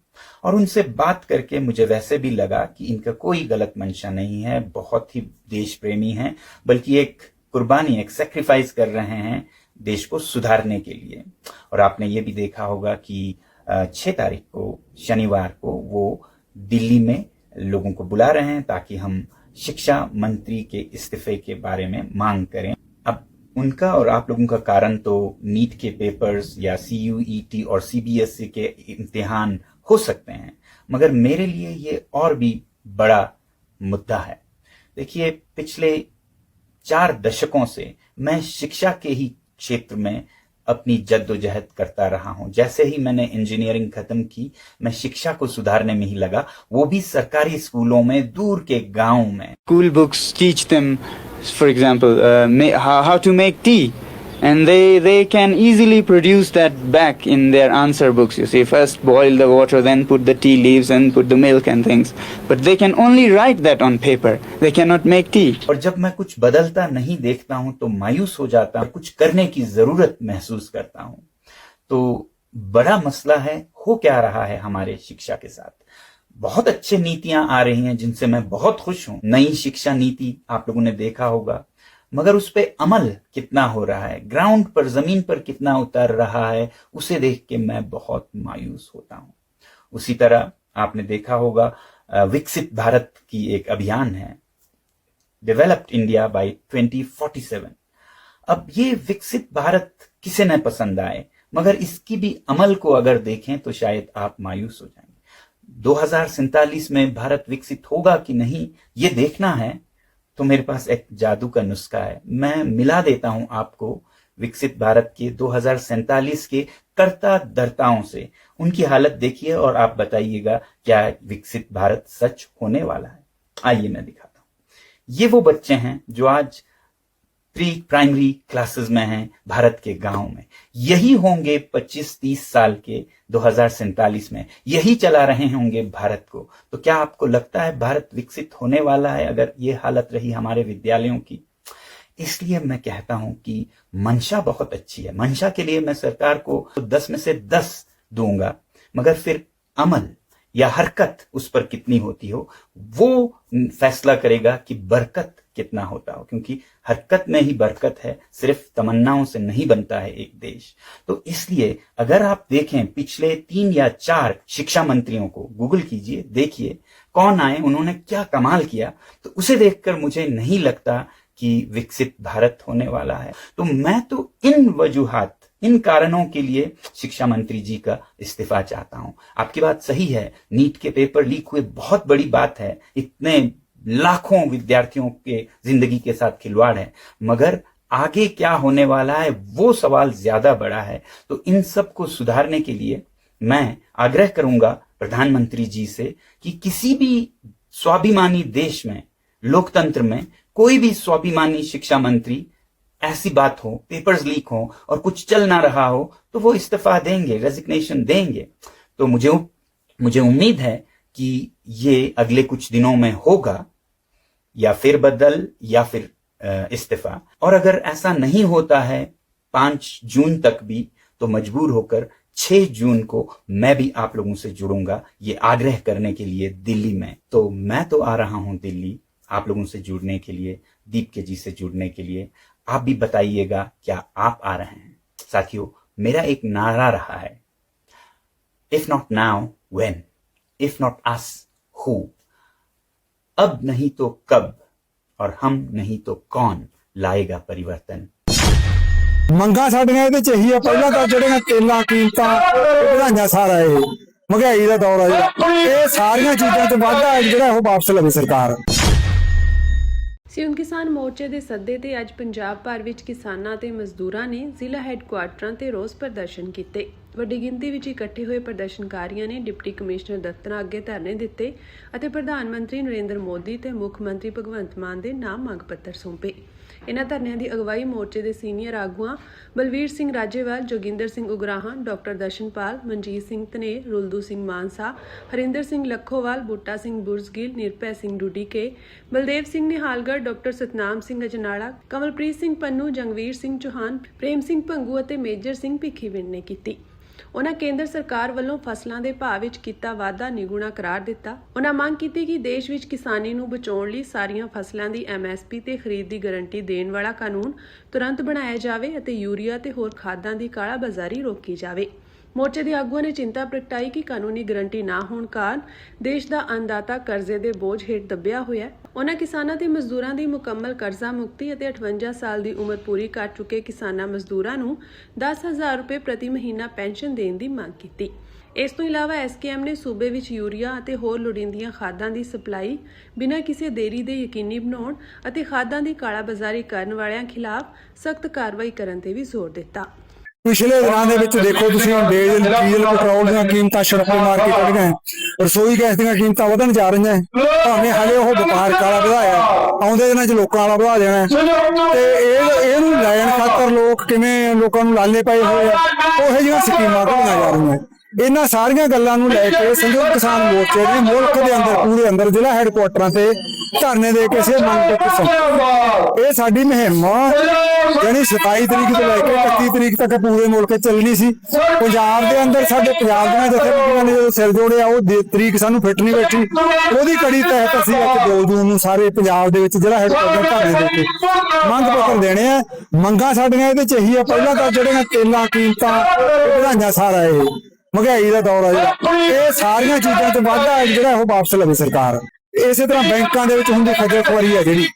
और उनसे बात करके मुझे वैसे भी लगा कि इनका कोई गलत मंशा नहीं है, बहुत ही देश प्रेमी हैं, बल्कि एक कुर्बानी, एक सेक्रीफाइस कर रहे हैं देश को सुधारने के लिए। और आपने ये भी देखा होगा कि 6 तारीख को शनिवार को वो दिल्ली में लोगों को बुला रहे हैं ताकि हम शिक्षा मंत्री के इस्तीफे के बारे में मांग करें। अब उनका और आप लोगों का कारण तो नीट के पेपर्स या CUET और CBSE के इम्तिहान हो सकते हैं, मगर मेरे लिए ये और भी बड़ा मुद्दा है। देखिए, पिछले 4 दशकों से मैं शिक्षा के ही क्षेत्र में अपनी जद्दोजहद करता रहा हूं। जैसे ही मैंने इंजीनियरिंग खत्म की, मैं शिक्षा को सुधारने में ही लगा, वो भी सरकारी स्कूलों में, दूर के गांव में। School books teach them, for example, how to make tea, and they can easily produce that back in their answer books. You see, first boil the water, then put the tea leaves and put the milk and things. But they can only write that on paper. They cannot make tea. और जब मैं कुछ बदलता नहीं देखता हूं तो मायूस हो जाता हूं, कुछ करने की जरूरत महसूस करता हूं। तो बड़ा मसला है, हो क्या रहा है हमारे शिक्षा के साथ। बहुत अच्छे नीतियां आ रही हैं जिनसे मैं बहुत खुश हूं। नई शिक्षा नीति आप लोगों ने देखा होगा, मगर उस पे अमल कितना हो रहा है, ग्राउंड पर, जमीन पर कितना उतर रहा है, उसे देख के मैं बहुत मायूस होता हूं। उसी तरह आपने देखा होगा विकसित भारत की एक अभियान है, डेवलप्ड इंडिया बाय 2047। अब ये विकसित भारत किसे न पसंद आए, मगर इसकी भी अमल को अगर देखें तो शायद आप मायूस हो जाएंगे। 2047 में भारत विकसित होगा कि नहीं, ये देखना है तो मेरे पास एक जादू का नुस्खा है। मैं मिला देता हूं आपको विकसित भारत के 2047 के कर्ता धर्ताओं से उनकी हालत देखिए और आप बताइएगा क्या विकसित भारत सच होने वाला है। आइए मैं दिखाता हूं। ये वो बच्चे हैं जो आज प्री प्राइमरी क्लासेस में हैं भारत के गांव में। यही होंगे 25-30 साल के 2047 में, यही चला रहे होंगे भारत को। तो क्या आपको लगता है भारत विकसित होने वाला है अगर ये हालत रही हमारे विद्यालयों की? इसलिए मैं कहता हूं कि मंशा बहुत अच्छी है। मंशा के लिए मैं सरकार को 10 में से 10 दूंगा, मगर फिर अमल या हरकत उस पर कितनी होती हो वो फैसला करेगा कि बरकत कितना होता हो, क्योंकि हरकत में ही बरकत है, सिर्फ तमन्नाओं से नहीं बनता है एक देश। तो इसलिए अगर आप देखें पिछले 3 या 4 शिक्षा मंत्रियों को गूगल कीजिए, देखिए कौन आए, उन्होंने क्या कमाल किया, तो उसे देखकर मुझे नहीं लगता कि विकसित भारत होने वाला है। तो मैं तो इन वजूहात, इन कारणों के लिए शिक्षा मंत्री जी का इस्तीफा चाहता हूं। आपकी बात सही है, नीट के पेपर लीक हुए बहुत बड़ी बात है, इतने लाखों विद्यार्थियों के जिंदगी के साथ खिलवाड़ है, मगर आगे क्या होने वाला है वो सवाल ज्यादा बड़ा है। तो इन सब को सुधारने के लिए मैं आग्रह करूंगा प्रधानमंत्री जी से कि किसी भी स्वाभिमानी देश में, लोकतंत्र में, कोई भी स्वाभिमानी शिक्षा मंत्री ऐसी बात हो, पेपर्स लीक हो और कुछ चल ना रहा हो तो वो इस्तीफा देंगे, रेजिग्नेशन देंगे। तो मुझे उम्मीद है कि ये अगले कुछ दिनों में होगा, या फिर बदल या फिर इस्तीफा। और अगर ऐसा नहीं होता है 5 जून तक भी, तो मजबूर होकर 6 जून को मैं भी आप लोगों से जुड़ूंगा ये आग्रह करने के लिए दिल्ली में। तो मैं तो आ रहा हूं दिल्ली आप लोगों से जुड़ने के लिए, दीपके जी से जुड़ने के लिए। आप भी बताइएगा क्या आप आ रहे हैं। साथियों, मेरा एक नारा रहा है, if not now when, if not us who. अब नहीं तो कब, और हम नहीं तो कौन लाएगा परिवर्तन। ਮੰਗਾਂ ਸਾਡੀਆਂ ਇਹਦੇ ਚ ਇਹੀ ਆ, ਪਹਿਲਾਂ ਤਾਂ ਜਿਹੜੀਆਂ ਤੇਲਾਂ ਕੀਮਤਾਂ ਵਧਾਈਆਂ ਸਾਰਾ ਇਹ ਮਹਿੰਗਾਈ ਦਾ ਦੌਰ ਆ ਜਿਹੜਾ, ਇਹ ਸਾਰੀਆਂ ਚੀਜ਼ਾਂ ਤੇ ਵਾਧਾ ਜਿਹੜਾ ਉਹ ਵਾਪਸ ਲਵੇ ਸਰਕਾਰ। ਸੰਯੁਕਤ ਕਿਸਾਨ ਮੋਰਚੇ ਦੇ ਸੱਦੇ ਤੇ ਅੱਜ ਪੰਜਾਬ ਭਰ ਵਿੱਚ ਕਿਸਾਨਾਂ ਤੇ ਮਜ਼ਦੂਰਾਂ ਨੇ ਜ਼ਿਲ੍ਹਾ ਹੈੱਡਕੁਆਰਟਰਾਂ ਤੇ ਰੋਸ ਪ੍ਰਦਰਸ਼ਨ ਕੀਤੇ। ਵੱਡੀ ਗਿਣਤੀ ਵਿੱਚ ਇਕੱਠੇ ਹੋਏ ਪ੍ਰਦਰਸ਼ਨਕਾਰੀਆਂ ਨੇ ਡਿਪਟੀ ਕਮਿਸ਼ਨਰ ਦਫ਼ਤਰਾਂ ਅੱਗੇ ਧਰਨੇ ਦਿੱਤੇ ਅਤੇ ਪ੍ਰਧਾਨ ਮੰਤਰੀ ਨਰਿੰਦਰ ਮੋਦੀ ਤੇ ਮੁੱਖ ਮੰਤਰੀ ਭਗਵੰਤ ਮਾਨ ਦੇ ਨਾਮ ਮੰਗ ਪੱਤਰ ਸੌਂਪੇ। ਇਨ੍ਹਾਂ ਧਰਨਿਆਂ ਦੀ ਅਗਵਾਈ ਮੋਰਚੇ ਦੇ ਸੀਨੀਅਰ ਆਗੂਆਂ ਬਲਵੀਰ ਸਿੰਘ ਰਾਜੇਵਾਲ, ਜੋਗਿੰਦਰ ਸਿੰਘ ਉਗਰਾਹਾਂ, ਡਾਕਟਰ ਦਰਸ਼ਨਪਾਲ, ਮਨਜੀਤ ਸਿੰਘ ਧਨੇਰ, ਰੁਲਦੂ ਸਿੰਘ ਮਾਨਸਾ, ਹਰਿੰਦਰ ਸਿੰਘ ਲੱਖੋਵਾਲ, ਬੂਟਾ ਸਿੰਘ ਬੁਰਜ਼ਗਿੱਲ, ਨਿਰਭੈ ਸਿੰਘ ਡੁਡੀਕੇ, ਬਲਦੇਵ ਸਿੰਘ ਨਿਹਾਲਗੜ੍ਹ, ਡਾਕਟਰ ਸਤਨਾਮ ਸਿੰਘ ਅਜਨਾਲਾ, ਕਮਲਪ੍ਰੀਤ ਸਿੰਘ ਪੰਨੂ, ਜੰਗਵੀਰ ਸਿੰਘ ਚੌਹਾਨ, ਪ੍ਰੇਮ ਸਿੰਘ ਭੰਗੂ ਅਤੇ ਮੇਜਰ ਸਿੰਘ ਭਿੱਖੀਵਿੰਡ ਨੇ ਕੀਤੀ। ਉਨ੍ਹਾਂ ਕੇਂਦਰ ਸਰਕਾਰ ਵੱਲੋਂ ਫਸਲਾਂ ਦੇ ਭਾਅ ਵਿੱਚ ਕੀਤਾ ਵਾਧਾ ਨਿਗੁਣਾ ਕਰਾਰ ਦਿੱਤਾ। ਉਨ੍ਹਾਂ ਮੰਗ ਕੀਤੀ ਕਿ ਦੇਸ਼ ਵਿੱਚ ਕਿਸਾਨੀ ਨੂੰ ਬਚਾਉਣ ਲਈ ਸਾਰੀਆਂ ਫਸਲਾਂ ਦੀ MSP ਤੇ ਖਰੀਦ ਦੀ ਗਾਰੰਟੀ ਦੇਣ ਵਾਲਾ ਕਾਨੂੰਨ ਤੁਰੰਤ ਬਣਾਇਆ ਜਾਵੇ ਅਤੇ ਯੂਰੀਆ ਤੇ ਹੋਰ ਖਾਦਾਂ ਦੀ ਕਾਲਾਬਾਜ਼ਾਰੀ ਰੋਕੀ ਜਾਵੇ। ਮੋਰਚੇ ਦੇ ਆਗੂਆਂ ਨੇ ਚਿੰਤਾ ਪ੍ਰਗਟਾਈ ਕਿ ਕਾਨੂੰਨੀ ਗਾਰੰਟੀ ਨਾ ਹੋਣ ਕਾਰਨ ਦੇਸ਼ ਦਾ ਅੰਨਦਾਤਾ ਕਰਜ਼ੇ ਦੇ ਬੋਝ ਹੇਠ ਦੱਬਿਆ ਹੋਇਆ। ਉਨ੍ਹਾਂ ਕਿਸਾਨਾਂ ਤੇ ਮਜ਼ਦੂਰਾਂ ਦੀ ਮੁਕੰਮਲ ਕਰਜ਼ਾ ਮੁਕਤੀ ਅਤੇ 58 ਸਾਲ ਦੀ ਉਮਰ ਪੂਰੀ ਕਰ ਚੁੱਕੇ ਕਿਸਾਨਾਂ ਮਜ਼ਦੂਰਾਂ ਨੂੰ 10,000 ਰੁਪਏ ਪ੍ਰਤੀ ਮਹੀਨਾ ਪੈਨਸ਼ਨ ਦੇਣ ਦੀ ਮੰਗ ਕੀਤੀ। ਇਸ ਤੋਂ ਇਲਾਵਾ SKM ਨੇ ਸੂਬੇ ਵਿੱਚ ਯੂਰੀਆ ਅਤੇ ਹੋਰ ਲੋੜੀਂਦੀਆਂ ਖਾਦਾਂ ਦੀ ਸਪਲਾਈ ਬਿਨਾਂ ਕਿਸੇ ਦੇਰੀ ਦੇ ਯਕੀਨੀ ਬਣਾਉਣ ਅਤੇ ਖਾਦਾਂ ਦੀ ਕਾਲਾਬਾਜ਼ਾਰੀ ਕਰਨ ਵਾਲਿਆਂ ਖਿਲਾਫ ਸਖਤ ਕਾਰਵਾਈ ਕਰਨ ਤੇ ਵੀ ਜ਼ੋਰ ਦਿੱਤਾ। ਪਿਛਲੇ ਦਿਨਾਂ ਦੇ ਵਿੱਚ ਦੇਖੋ ਤੁਸੀਂ, ਹੁਣ ਡੀਜ਼ਲ ਪੈਟਰੋਲ ਦੀਆਂ ਕੀਮਤਾਂ ਛੜਪੇ ਮਾਰ ਕੇ ਕੱਢ ਗਏ, ਰਸੋਈ ਗੈਸ ਦੀਆਂ ਕੀਮਤਾਂ ਵਧਣ ਜਾ ਰਹੀਆਂ। ਭਾਵੇਂ ਹਾਲੇ ਉਹ ਵਪਾਰ ਕਾਲਾ ਵਧਾਇਆ, ਆਉਂਦੇ ਦਿਨਾਂ 'ਚ ਲੋਕਾਂ ਵਾਲਾ ਵਧਾ ਦੇਣਾ। ਤੇ ਇਹਨੂੰ ਲੈਣ ਖਾਤਰ ਲੋਕ ਕਿਵੇਂ ਲੋਕਾਂ ਨੂੰ ਲਾਲੇ ਪਏ ਹੋਏ ਆ, ਉਹੋ ਜਿਹੀਆਂ ਸਕੀਮਾਂ ਘੜੀਆਂ ਜਾ ਰਹੀਆਂ। ਇਹਨਾਂ ਸਾਰੀਆਂ ਗੱਲਾਂ ਨੂੰ ਲੈ ਕੇ ਸੰਯੁਕਤ ਕਿਸਾਨ ਮੋਰਚੇ ਨੇ ਮੁਲਕ ਦੇ ਅੰਦਰ, ਪੂਰੇ ਅੰਦਰ ਜ਼ਿਲ੍ਹਾ ਹੈੱਡਕੁਆਰਟਰਾਂ ਤੇ ਧਰਨੇ ਦੇ ਕੇ ਸੇ ਮੰਗ ਪੱਤਰ। ਇਹ ਸਾਡੀ ਮੁਹਿੰਮ ਯਾਨੀ 27 ਤਰੀਕ ਤੋਂ ਲੈ ਕੇ 31 ਤਰੀਕ ਤੱਕ ਪੂਰੇ ਮੁਲਕ ਚੱਲਣੀ ਸੀ। ਪੰਜਾਬ ਦੇ ਅੰਦਰ ਸਾਡੇ ਪੰਜਾਬ ਦੀਆਂ ਜਥੇਬੰਦੀਆਂ ਨੇ ਜਦੋਂ ਸਿਰ ਜੋੜਿਆ, ਉਹ ਤਰੀਕ ਸਾਨੂੰ ਫਿੱਟ ਨਹੀਂ ਬੈਠੀ। ਉਹਦੀ ਕੜੀ ਤਹਿਤ ਅਸੀਂ ਅੱਜ 2 ਜੂਨ ਨੂੰ ਸਾਰੇ ਪੰਜਾਬ ਦੇ ਵਿੱਚ ਜ਼ਿਲ੍ਹਾ ਹੈੱਡਕੁਆਰਟਰ ਧਰਨੇ ਦੇ ਕੇ ਮੰਗ ਪੱਤਰ ਦੇਣੇ ਆ। ਮੰਗਾਂ ਸਾਡੀਆਂ ਇਹਦੇ ਚ ਇਹੀ ਆ, ਪਹਿਲਾਂ ਤਾਂ ਜਿਹੜੀਆਂ ਤੇਲਾਂ ਕੀਮਤਾਂ ਵਧਾਈਆਂ ਸਾਰਾ ਇਹ ਮਹਿੰਗਾਈ ਦਾ ਦੌਰ ਆ ਜਿਹੜਾ, ਇਹ ਸਾਰੀਆਂ ਚੀਜ਼ਾਂ ਤੇ ਵਾਧਾ ਜਿਹੜਾ ਉਹ ਵਾਪਸ ਲਵੇ ਸਰਕਾਰ। ਇਸੇ ਤਰ੍ਹਾਂ ਬੈਂਕਾਂ ਦੇ ਵਿੱਚ ਹੁੰਦੀ ਖੱਜਲ ਖੁਆਰੀ ਆ ਜਿਹੜੀ,